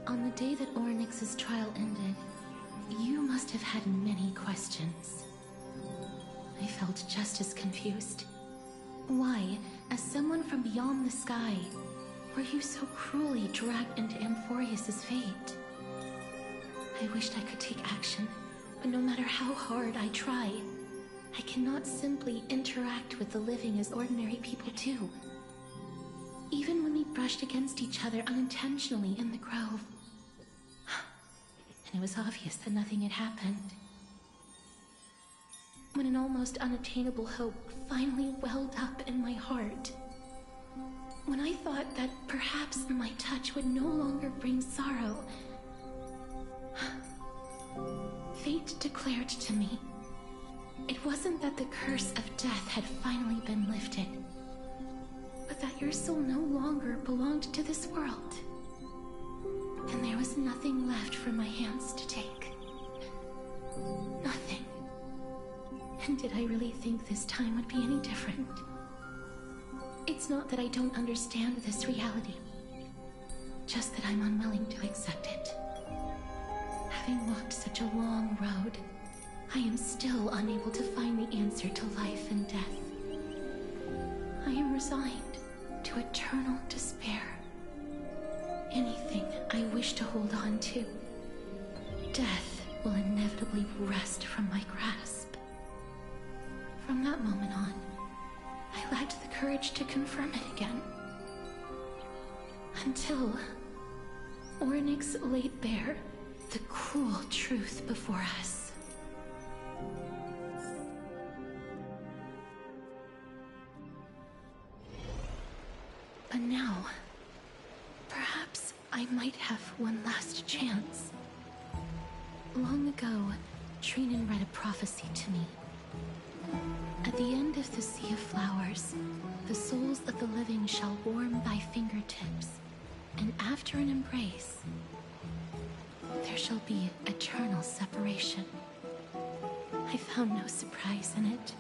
On the day that Oryx's trial ended, you must have had many questions. I felt just as confused. Why, as someone from beyond the sky, were you so cruelly dragged into Amphorius's fate? I wished I could take action, but no matter how hard I try, I cannot simply interact with the living as ordinary people do. Even when we brushed against each other unintentionally in the grove. And it was obvious that nothing had happened. When an almost unattainable hope finally welled up in my heart. When I thought that perhaps my touch would no longer bring sorrow. Fate declared to me, it wasn't that the curse of death had finally been lifted, but that your soul no longer belonged to this world. And there was nothing left for my hands to take. Nothing. And did I really think this time would be any different? It's not that I don't understand this reality, just that I'm unwilling to accept it. Having walked such a long road, I am still unable to find the answer to life and death. I am resigned to eternal despair. Anything I wish to hold on to, death will inevitably wrest from my grasp. From that moment on, I lacked the courage to confirm it again. Until Oryx laid bare the cruel truth before us. But now, perhaps
I might have one last chance. Long ago, Trinan read a prophecy to me. At the end of the Sea of Flowers, the souls of the living shall warm thy fingertips, and after an embrace, there shall be eternal separation. I found no surprise in it,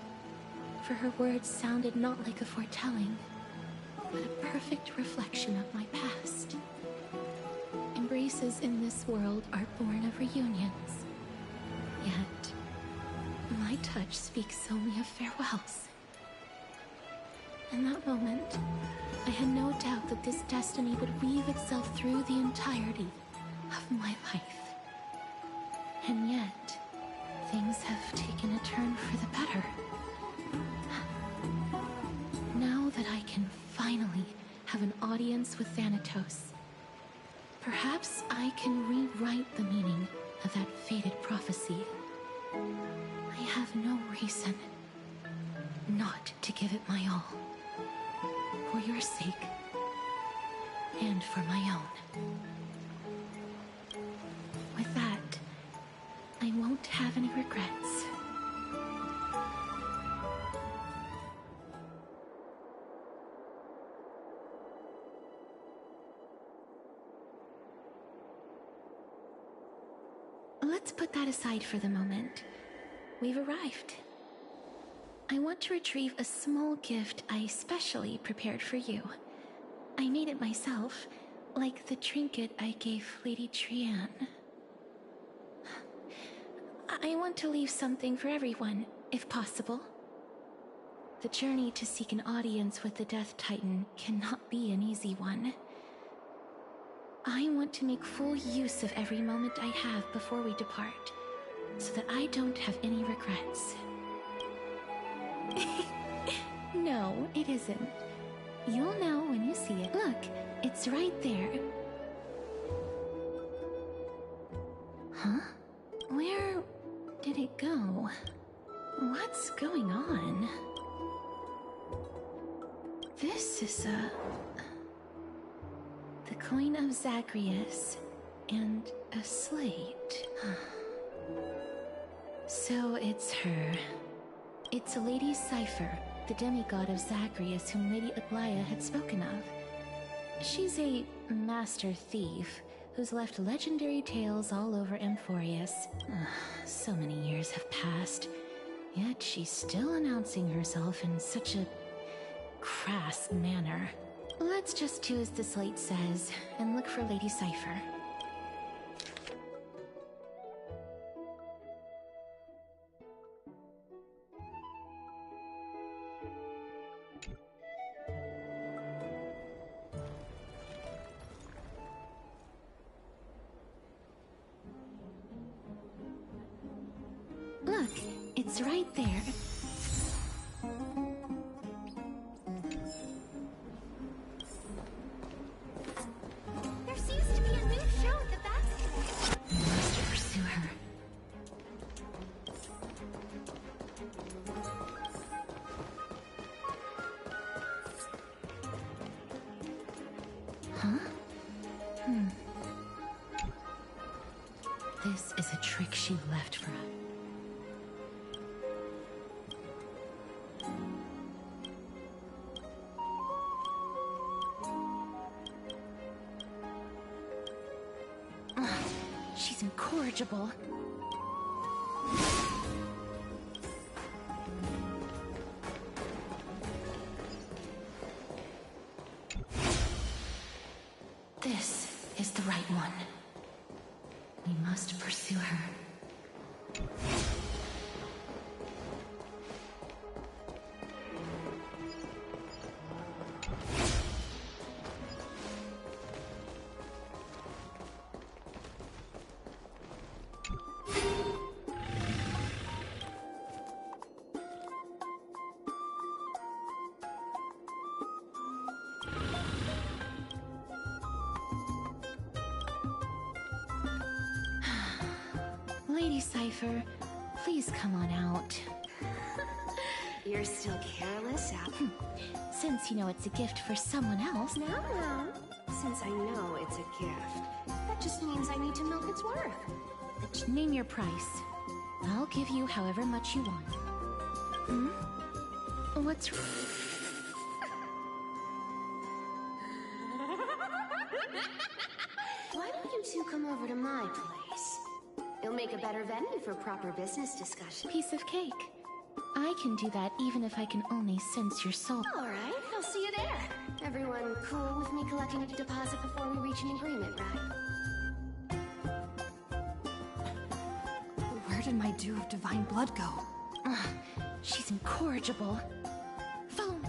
for her words sounded not like a foretelling, but a perfect reflection of my past. Embraces in this world are born of reunions, yet my touch speaks only of farewells. In that moment, I had no doubt that this destiny would weave itself through the entirety of my life. And yet, things have taken a turn for the better. Now that I can finally have an audience with Thanatos, perhaps I can rewrite the meaning of that fated prophecy. I have no reason not to give it my all. For your sake, and for my own. With that, I won't have any regrets. Let's put that aside for the moment. We've arrived. I want to retrieve a small gift I specially prepared for you. I made it myself, like the trinket I gave Lady Trian. I want to leave something for everyone, if possible. The journey to seek an audience with the Death Titan cannot be an easy one. I want to make full use of every moment I have before we depart, so that I don't have any regrets. No, it isn't. You'll know when you see it. Look, it's right there. Huh? Where did it go? What's going on? This is the coin of Zagreus and a slate. So it's her. It's Lady Cypher, the demigod of Zagreus whom Lady Aglaya had spoken of. She's a master thief who's left legendary tales all over Amphorius. So many years have passed, yet she's still announcing herself in such a crass manner. Let's just do as the slate says and look for Lady Cypher. Look, it's right there.
There seems to be a new show at the back today.
I must pursue her. Huh? This is a trick she left for us. She's incorrigible. This is the right one. We must pursue her. Lady Cypher, please come on out.
You're still careless,
Since you know it's a gift for someone else.
No.
Since I know it's a gift, that just means I need to milk its worth.
Name your price. I'll give you however much you want. Hmm? What's...
Why don't you two come over to my place? It'll make a better venue for proper business discussion.
Piece of cake. I can do that even if I can only sense your soul.
Alright, I'll see you there. Everyone cool with me collecting a deposit before we reach an agreement, right?
Where did my dew of divine blood go?
Ugh, she's incorrigible. Follow me.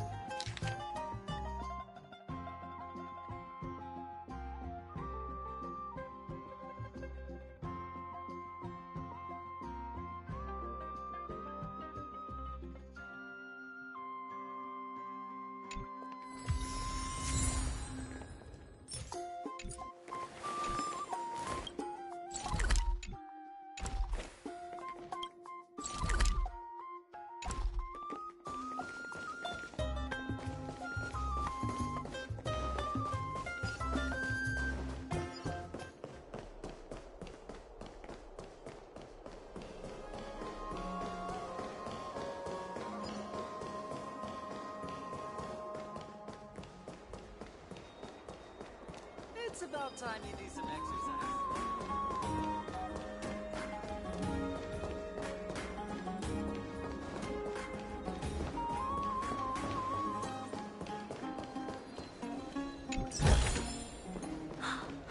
It's about time you do some exercise.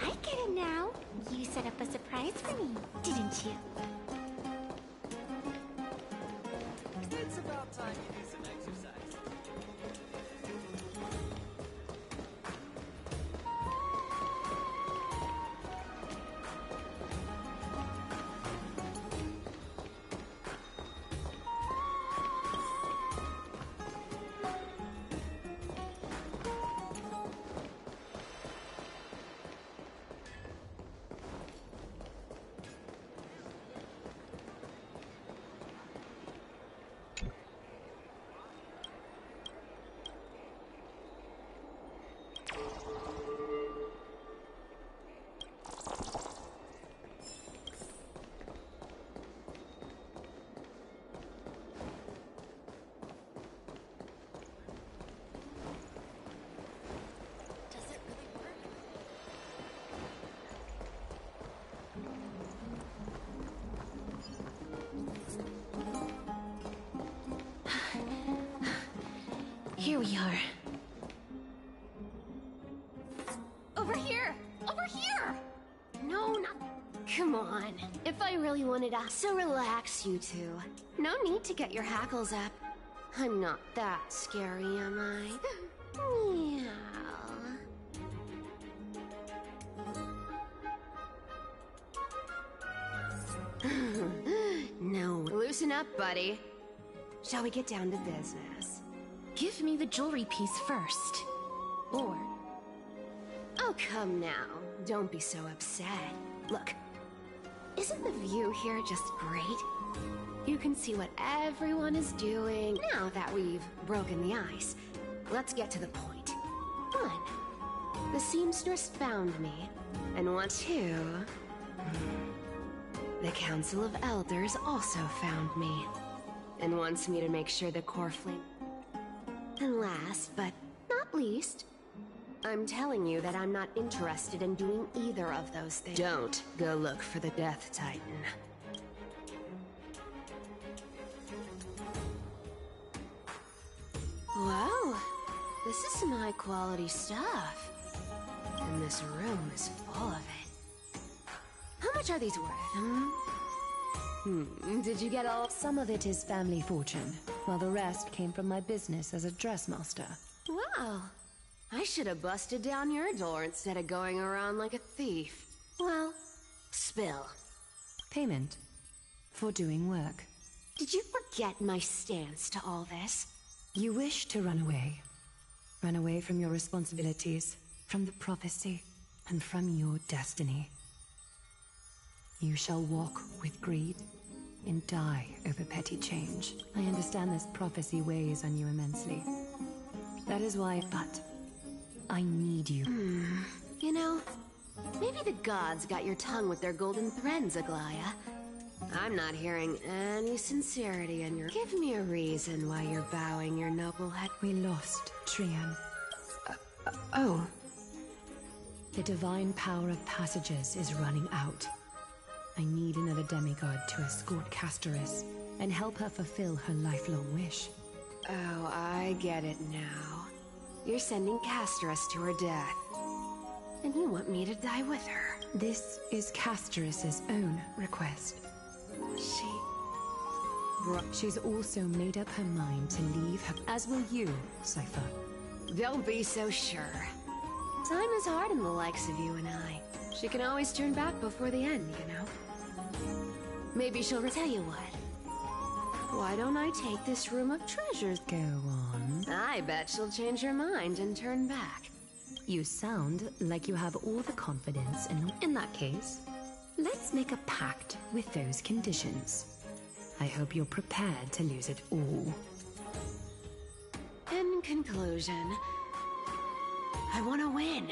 I get it now. You set up a surprise for me, didn't you?
It's about time you do some exercise.
Here we are.
Over here! Over here! No, not... Come on. If I really wanted to... So relax, you two. No need to get your hackles up. I'm not that scary, am I? Meow. No, loosen up, buddy. Shall we get down to business?
Give me the jewelry piece first. Or...
Oh, come now. Don't be so upset. Look, isn't the view here just great? You can see what everyone is doing now that we've broken the ice. Let's get to the point. 1. The seamstress found me. And 2. The Council of Elders also found me. And wants me to make sure the core flame... And last, but not least, I'm telling you that I'm not interested in doing either of those things. Don't go look for the Death Titan. Whoa, this is some high-quality stuff. And this room is full of it. How much are these worth, Did you get all...
Some of it is family fortune, while the rest came from my business as a dressmaster.
Wow. I should have busted down your door instead of going around like a thief. Well, spill.
Payment for doing work.
Did you forget my stance to all this?
You wish to run away. Run away from your responsibilities, from the prophecy, and from your destiny. You shall walk with greed and die over petty change. I understand this prophecy weighs on you immensely. That is why, but I need you.
You know, maybe the gods got your tongue with their golden threads, Aglaya. I'm not hearing any sincerity in your... Give me a reason why you're bowing your noble head.
We lost Trian.
Oh.
The divine power of passages is running out. I need another demigod to escort Castoris and help her fulfill her lifelong wish.
Oh, I get it now. You're sending Castoris to her death. And you want me to die with her.
This is Castoris' own request. She's also made up her mind to leave her, as will you, Cypher.
Don't be so sure. Time is hard in the likes of you and I. She can always turn back before the end, you know? Maybe she'll tell you what. Why don't I take this room of treasures?
Go on.
I bet she'll change her mind and turn back.
You sound like you have all the confidence, and in that case, let's make a pact with those conditions. I hope you're prepared to lose it all.
In conclusion, I want to win.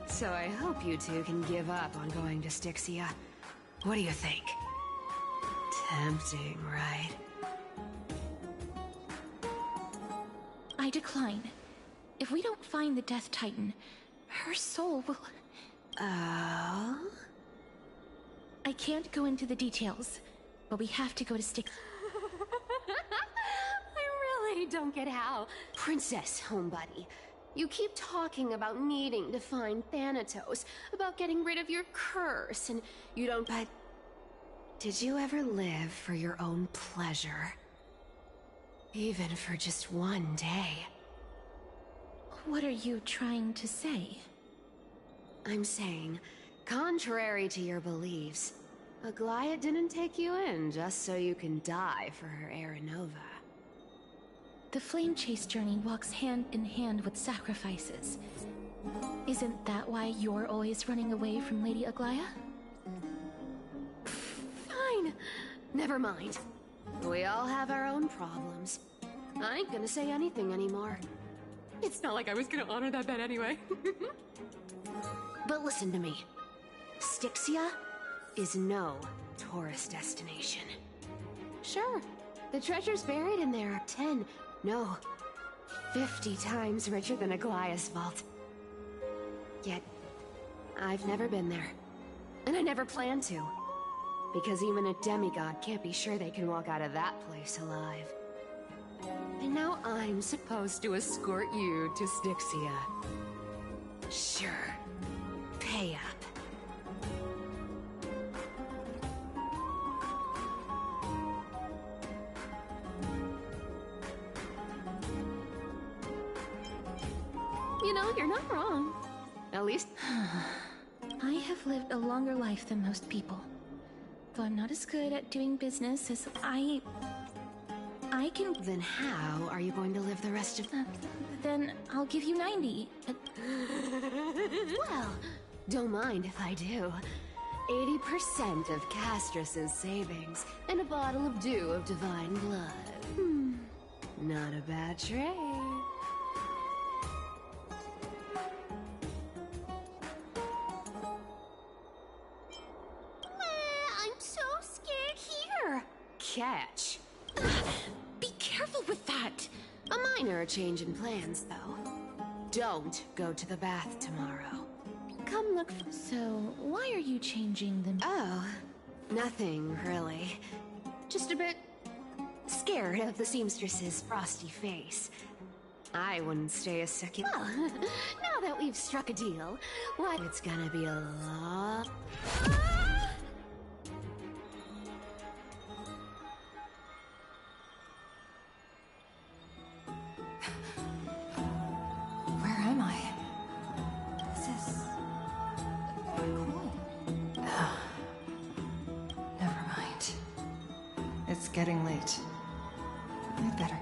So I hope you two can give up on going to Styxia. What do you think? Tempting, right?
I decline. If we don't find the Death Titan, her soul will...
Oh?
I can't go into the details, but we have to go to Styx...
I really don't get how. Princess, homebuddy. You keep talking about needing to find Thanatos, about getting rid of your curse, and you don't... But did you ever live for your own pleasure? Even for just one day?
What are you trying to say?
I'm saying, contrary to your beliefs, Aglaya didn't take you in just so you can die for her Aranova.
The Flame Chase journey walks hand in hand with sacrifices. Isn't that why you're always running away from Lady Aglaya?
Fine. Never mind. We all have our own problems. I ain't gonna say anything anymore. It's not like I was gonna honor that bet anyway. But listen to me. Styxia is no tourist destination. Sure, the treasure's buried in there. 10, no, 50 times richer than Aglaya's vault. Yet, I've never been there. And I never plan to. Because even a demigod can't be sure they can walk out of that place alive. And now I'm supposed to escort you to Styxia. Sure. Pay up. You know, you're not wrong. At least...
I have lived a longer life than most people. Though I'm not as good at doing business as I can...
Then how are you going to live the rest of...
Then I'll give you 90.
Well, don't mind if I do. 80% of Castrus's savings and a bottle of dew of divine blood. Not a bad trade. I'm so scared here. Catch.
Be careful with that!
A minor change in plans, though. Don't go to the bath tomorrow. Come look for...
So, why are you changing them?
Oh, nothing, really. Just a bit... scared of the seamstress's frosty face. I wouldn't stay a second... Well, now that we've struck a deal, what... It's gonna be a lot...
Where am I? This is... cool. Never mind. It's getting late. I'd better...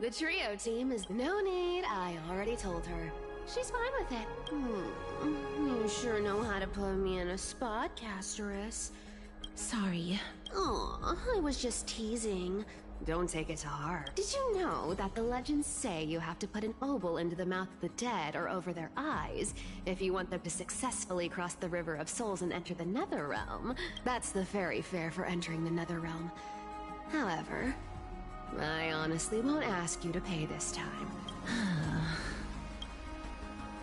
The trio team is no need. I already told her. She's fine with it. You sure know how to put me in a spot, Casterus.
Sorry.
Aw, I was just teasing. Don't take it to heart. Did you know that the legends say you have to put an obol into the mouth of the dead or over their eyes if you want them to successfully cross the River of Souls and enter the Netherrealm? That's the fairy fare for entering the Netherrealm. However, I honestly won't ask you to pay this time.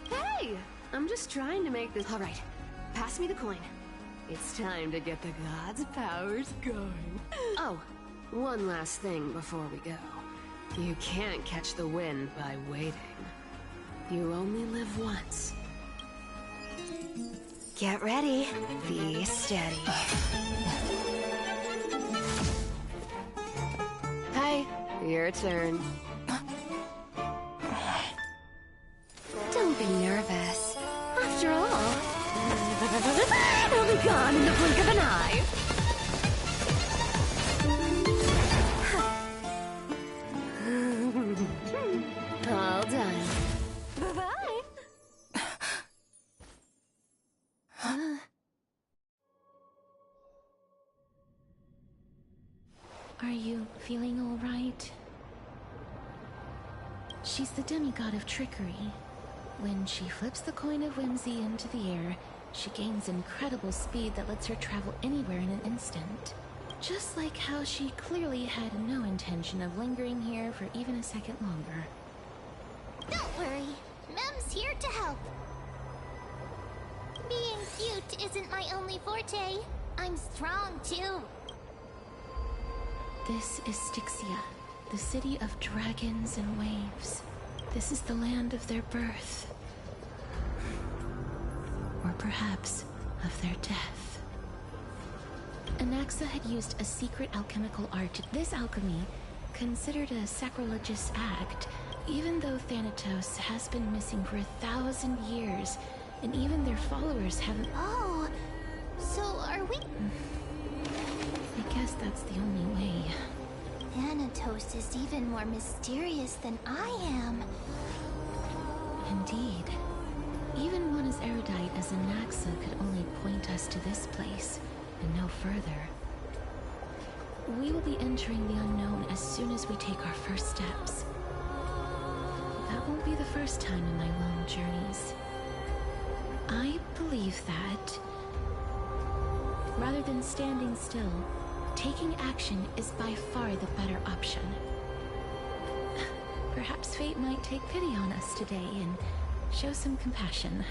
Hey! I'm just trying to make this... Alright, pass me the coin. It's time to get the gods' powers going. Oh, one last thing before we go. You can't catch the wind by waiting. You only live once. Get ready. Be steady. Hey, your turn. Don't be nervous. After all, it'll be gone in the blink of an eye. All done. Bye-bye.
Are you feeling all right? She's the demigod of trickery. When she flips the coin of whimsy into the air, she gains incredible speed that lets her travel anywhere in an instant. Just like how she clearly had no intention of lingering here for even a second longer.
Don't worry, Mem's here to help. Being cute isn't my only forte. I'm strong too.
This is Styxia, the city of dragons and waves. This is the land of their birth. Or perhaps of their death. Anaxa had used a secret alchemical art. This alchemy, considered a sacrilegious act, even though Thanatos has been missing for 1,000 years, and even their followers haven't...
Oh, so are we...
I guess that's the only way.
Thanatos is even more mysterious than I am.
Indeed. Even one as erudite as Anaxa could only point us to this place, and no further. We will be entering the unknown as soon as we take our first steps. That won't be the first time in my long journeys. I believe that, rather than standing still, taking action is by far the better option. Perhaps fate might take pity on us today and show some compassion.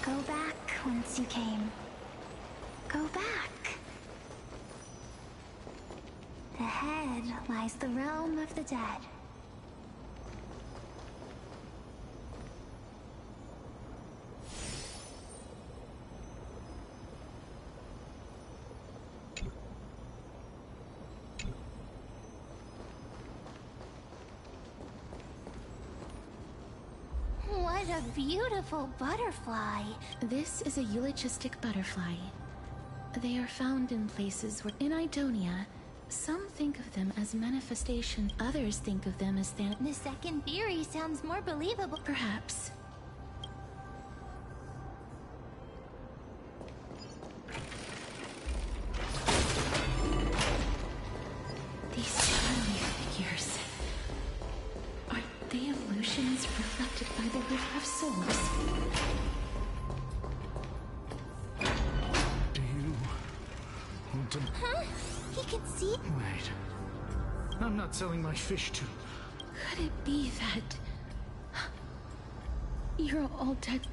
Go back whence you came. Go back. Ahead lies the realm of the dead. What a beautiful butterfly.
This is a eulogistic butterfly. They are found in places where, in Idonia, some think of them as manifestation, others think of them as
The second theory sounds more believable.
Perhaps. These shadowy figures. Are they illusions reflected by the River of Souls?
Do you want to...
Huh? He can see?
Wait. I'm not selling my fish to...
Could it be that... you're all dead?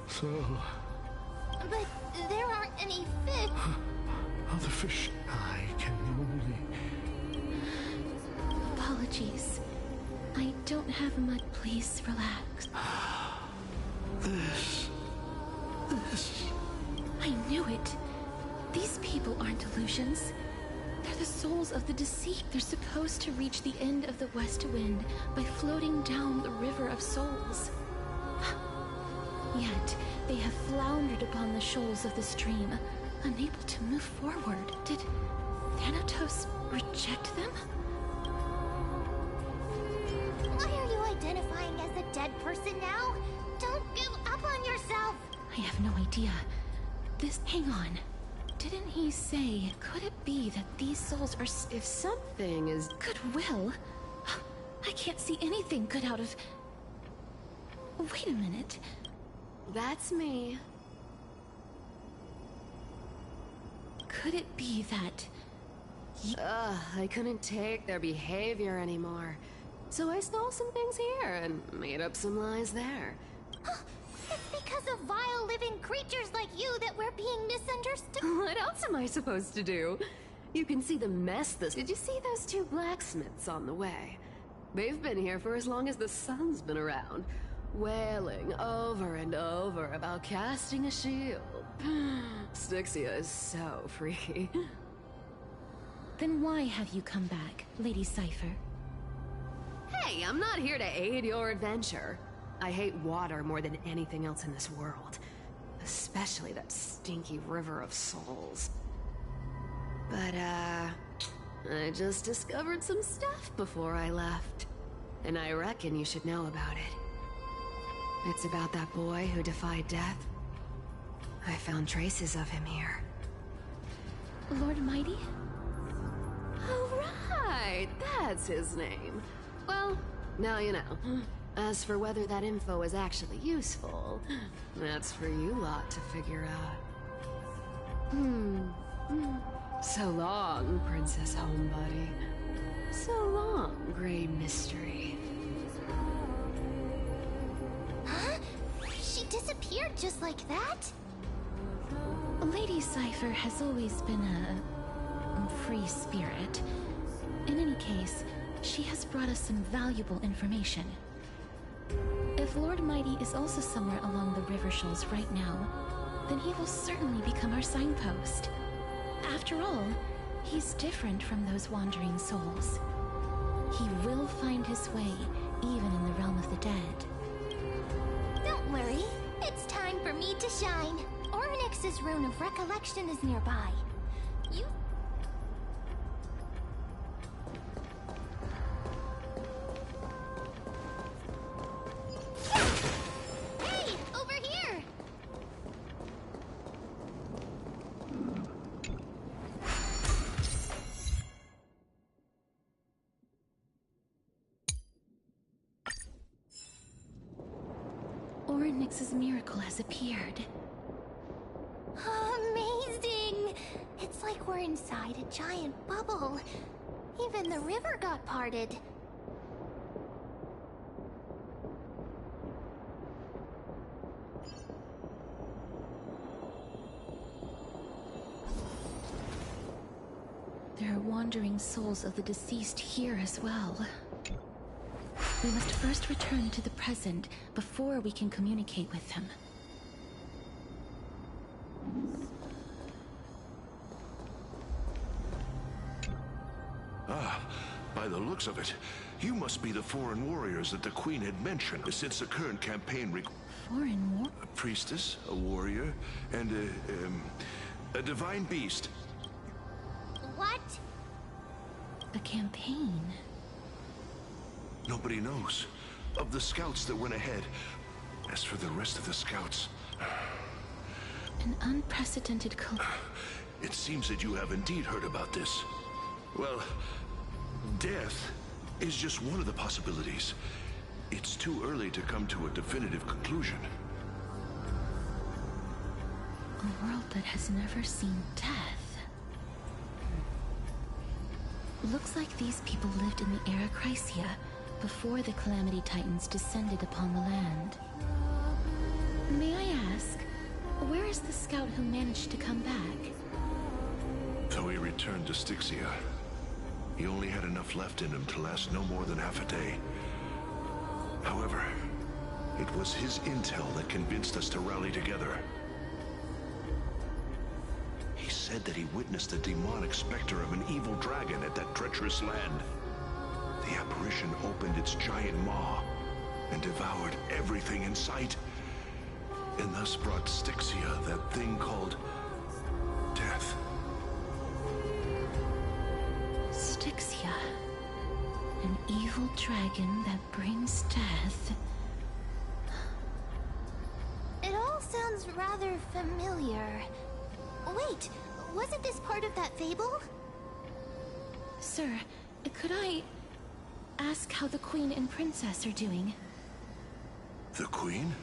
So...
But there aren't any fish.
Other fish I can only...
Apologies. I don't have much. Please relax.
This
knew it. These people aren't illusions. They're the souls of the deceased. They're supposed to reach the end of the West Wind by floating down the River of Souls. Yet, they have floundered upon the shoals of the stream, unable to move forward. Did Thanatos reject them?
Why are you identifying as a dead person now? Don't give up on yourself!
I have no idea. Hang on. Didn't he say, could it be that these souls are
if something is
goodwill? I can't see anything good out of... Wait a minute.
That's me.
Could it be that...
I couldn't take their behavior anymore. So I stole some things here and made up some lies there.
It's because of vile living creatures like you that we're being misunderstood.
What else am I supposed to do? You can see the mess this... Did you see those two blacksmiths on the way? They've been here for as long as the sun's been around, wailing over and over about casting a shield. Styxia is so freaky.
Then why have you come back, Lady Cypher?
Hey, I'm not here to aid your adventure. I hate water more than anything else in this world. Especially that stinky River of Souls. But, I just discovered some stuff before I left. And I reckon you should know about it. It's about that boy who defied death. I found traces of him here.
Lord Mighty?
Oh, right! That's his name. Well, now you know. As for whether that info is actually useful, that's for you lot to figure out. So long, Princess Homebody. So long, Grey Mystery.
Huh? She disappeared just like that?
Lady Cypher has always been a free spirit. In any case, she has brought us some valuable information. If Lord Mighty is also somewhere along the river shoals right now, then he will certainly become our signpost. After all, he's different from those wandering souls. He will find his way, even in the realm of the dead.
Don't worry, it's time for me to shine. Ornyx's Rune of Recollection is nearby. You... Hey, over here!
Ornyx's miracle has appeared.
Amazing! It's like we're inside a giant bubble. Even the river got parted.
There are wandering souls of the deceased here as well. We must first return to the present before we can communicate with them.
Ah, by the looks of it, you must be the foreign warriors that the Queen had mentioned since the current campaign
Foreign war?
A priestess, a warrior, and a divine beast.
What?
A campaign?
Nobody knows. Of the scouts that went ahead. As for the rest of the scouts...
An unprecedented
It seems that you have indeed heard about this. Well, death is just one of the possibilities. It's too early to come to a definitive conclusion.
A world that has never seen death. Looks like these people lived in the Era Chrysia before the Calamity Titans descended upon the land. May I ask, where is the scout who managed to come back?
So he returned to Styxia. He only had enough left in him to last no more than half a day. However, it was his intel that convinced us to rally together. said that he witnessed the demonic specter of an evil dragon at that treacherous land. The apparition opened its giant maw and devoured everything in sight, and thus brought Styxia that thing called death.
Styxia. An evil dragon that brings death.
It all sounds rather familiar. Wait, wasn't this part of that fable?
Sir, could I ask how the Queen and Princess are doing?
The Queen?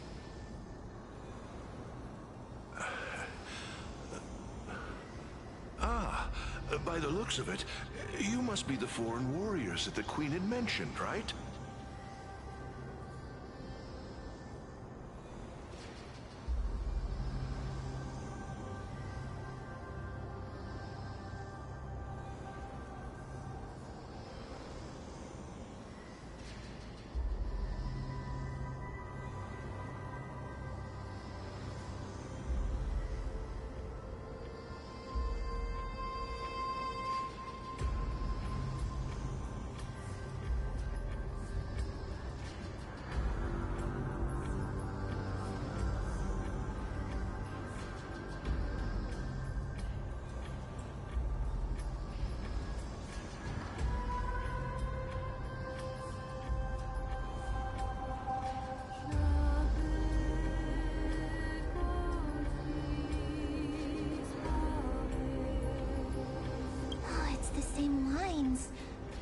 By the looks of it, you must be the foreign warriors that the Queen had mentioned, right?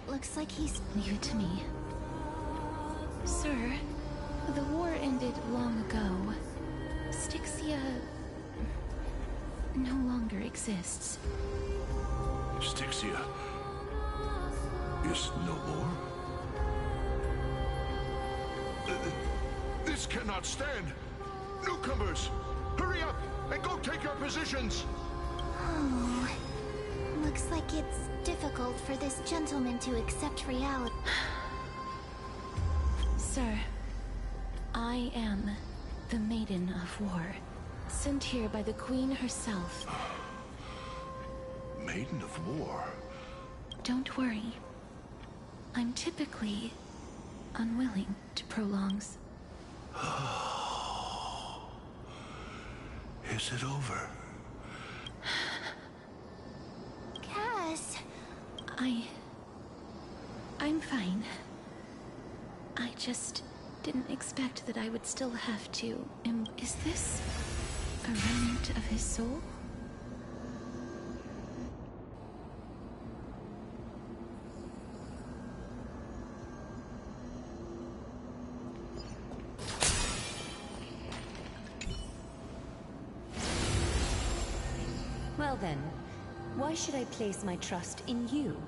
Looks like he's...
Leave it to me. Sir, the war ended long ago. Styxia no longer exists.
Styxia is no more? This cannot stand! Newcomers, hurry up and go take your positions!
Oh, looks like it's difficult for this gentleman to accept reality.
Sir, I am the Maiden of War, sent here by the Queen herself.
Maiden of War?
Don't worry. I'm typically unwilling to prolong.
Is it over?
Cass.
I'm fine. I just didn't expect that I would still have to. Is this a remnant of his soul?
Well then, why should I place my trust in you?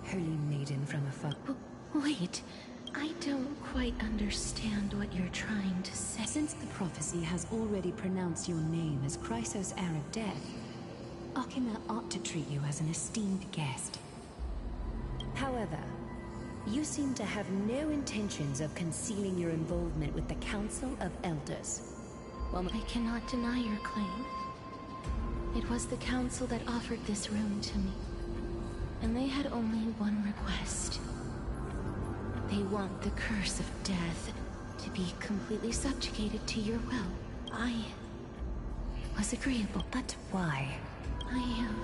Holy maiden from afar.
Wait, I don't quite understand what you're trying to say.
Since the prophecy has already pronounced your name as Chrysos, heir of death, Akima ought to treat you as an esteemed guest. However, you seem to have no intentions of concealing your involvement with the Council of Elders.
Well, I cannot deny your claim. It was the Council that offered this room to me. And they had only one request. They want the curse of death to be completely subjugated to your will. I was agreeable.
But why?
I am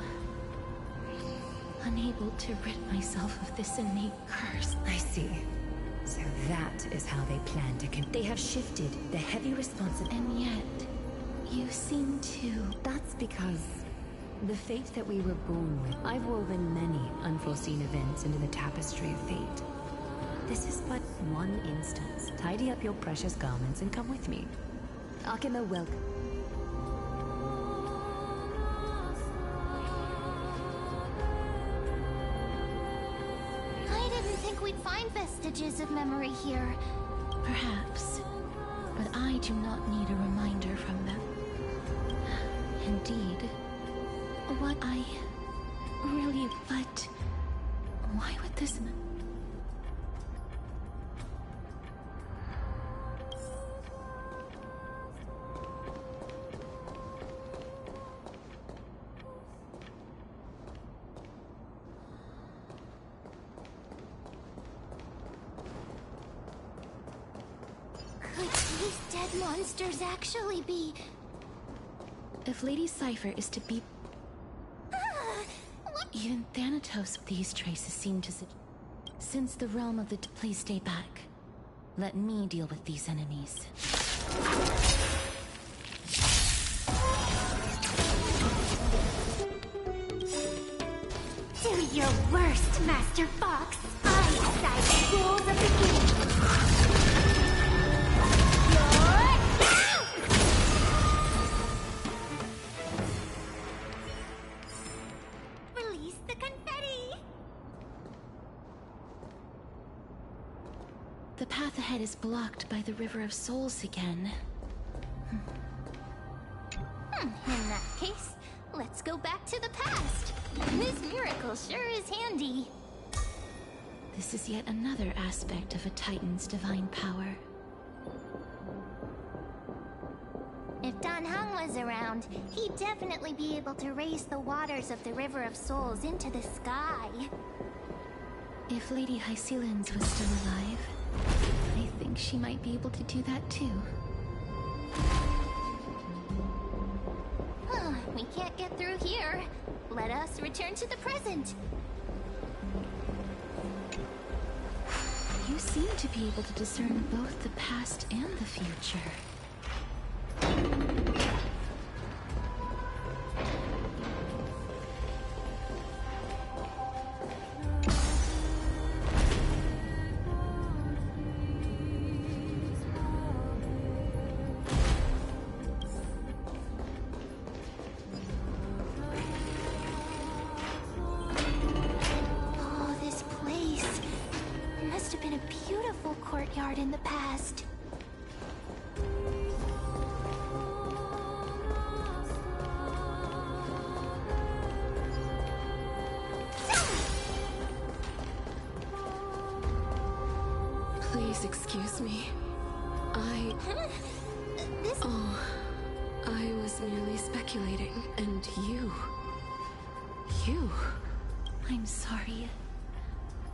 unable to rid myself of this innate curse.
I see. So that is how they plan to They have shifted the heavy responsibility.
And yet, you seem to...
That's because the fate that we were born with. I've woven many unforeseen events into the tapestry of fate. This is but one instance. Tidy up your precious garments and come with me. Akima, welcome.
I didn't think we'd find vestiges of memory here.
Perhaps. But I do not need a reminder from them. Indeed. What I... really... But... why would this...
dead monsters actually be?
If Lady Cypher is to be...
What?
Even Thanatos, these traces seem to suggest... Since the realm of the... Please stay back. Let me deal with these enemies.
Do your worst, Master Fox. I decide the rules of the game. Release the confetti.
The path ahead is blocked by the River of Souls again.
In that case, let's go back to the past. This miracle sure is handy.
This is yet another aspect of a Titan's divine power.
If Dan Heng was around, he'd definitely be able to raise the waters of the River of Souls into the sky.
If Lady Hycelens was still alive, I think she might be able to do that too.
We can't get through here. Let us return to the present.
You seem to be able to discern both the past and the future.
Courtyard in the past.
Please excuse me. Oh, I was merely speculating, and you...
I'm sorry.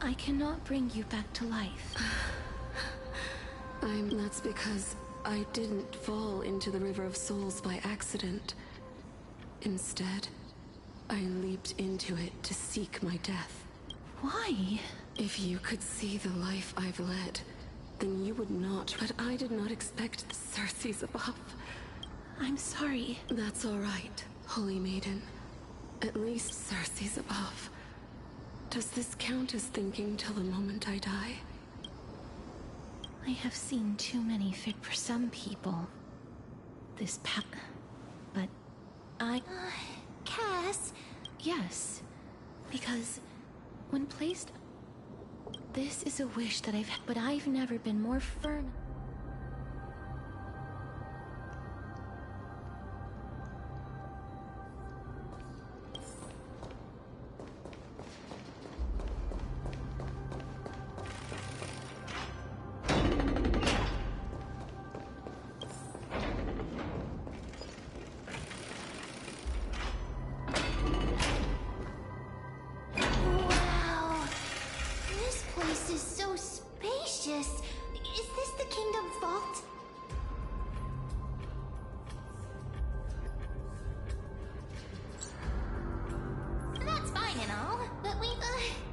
I cannot bring you back to life.
That's because I didn't fall into the River of Souls by accident. Instead, I leaped into it to seek my death.
Why?
If you could see the life I've led, then you would not. But I did not expect Circe's above.
I'm sorry.
That's all right, Holy Maiden. At least Circe's above. Does this count as thinking till the moment I die?
I have seen too many fit for some people. This path... But I...
Cass?
Yes. Because when placed... This is a wish that I've had, but I've never been more firm...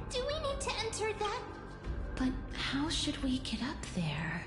Do we need to enter that?
But how should we get up there?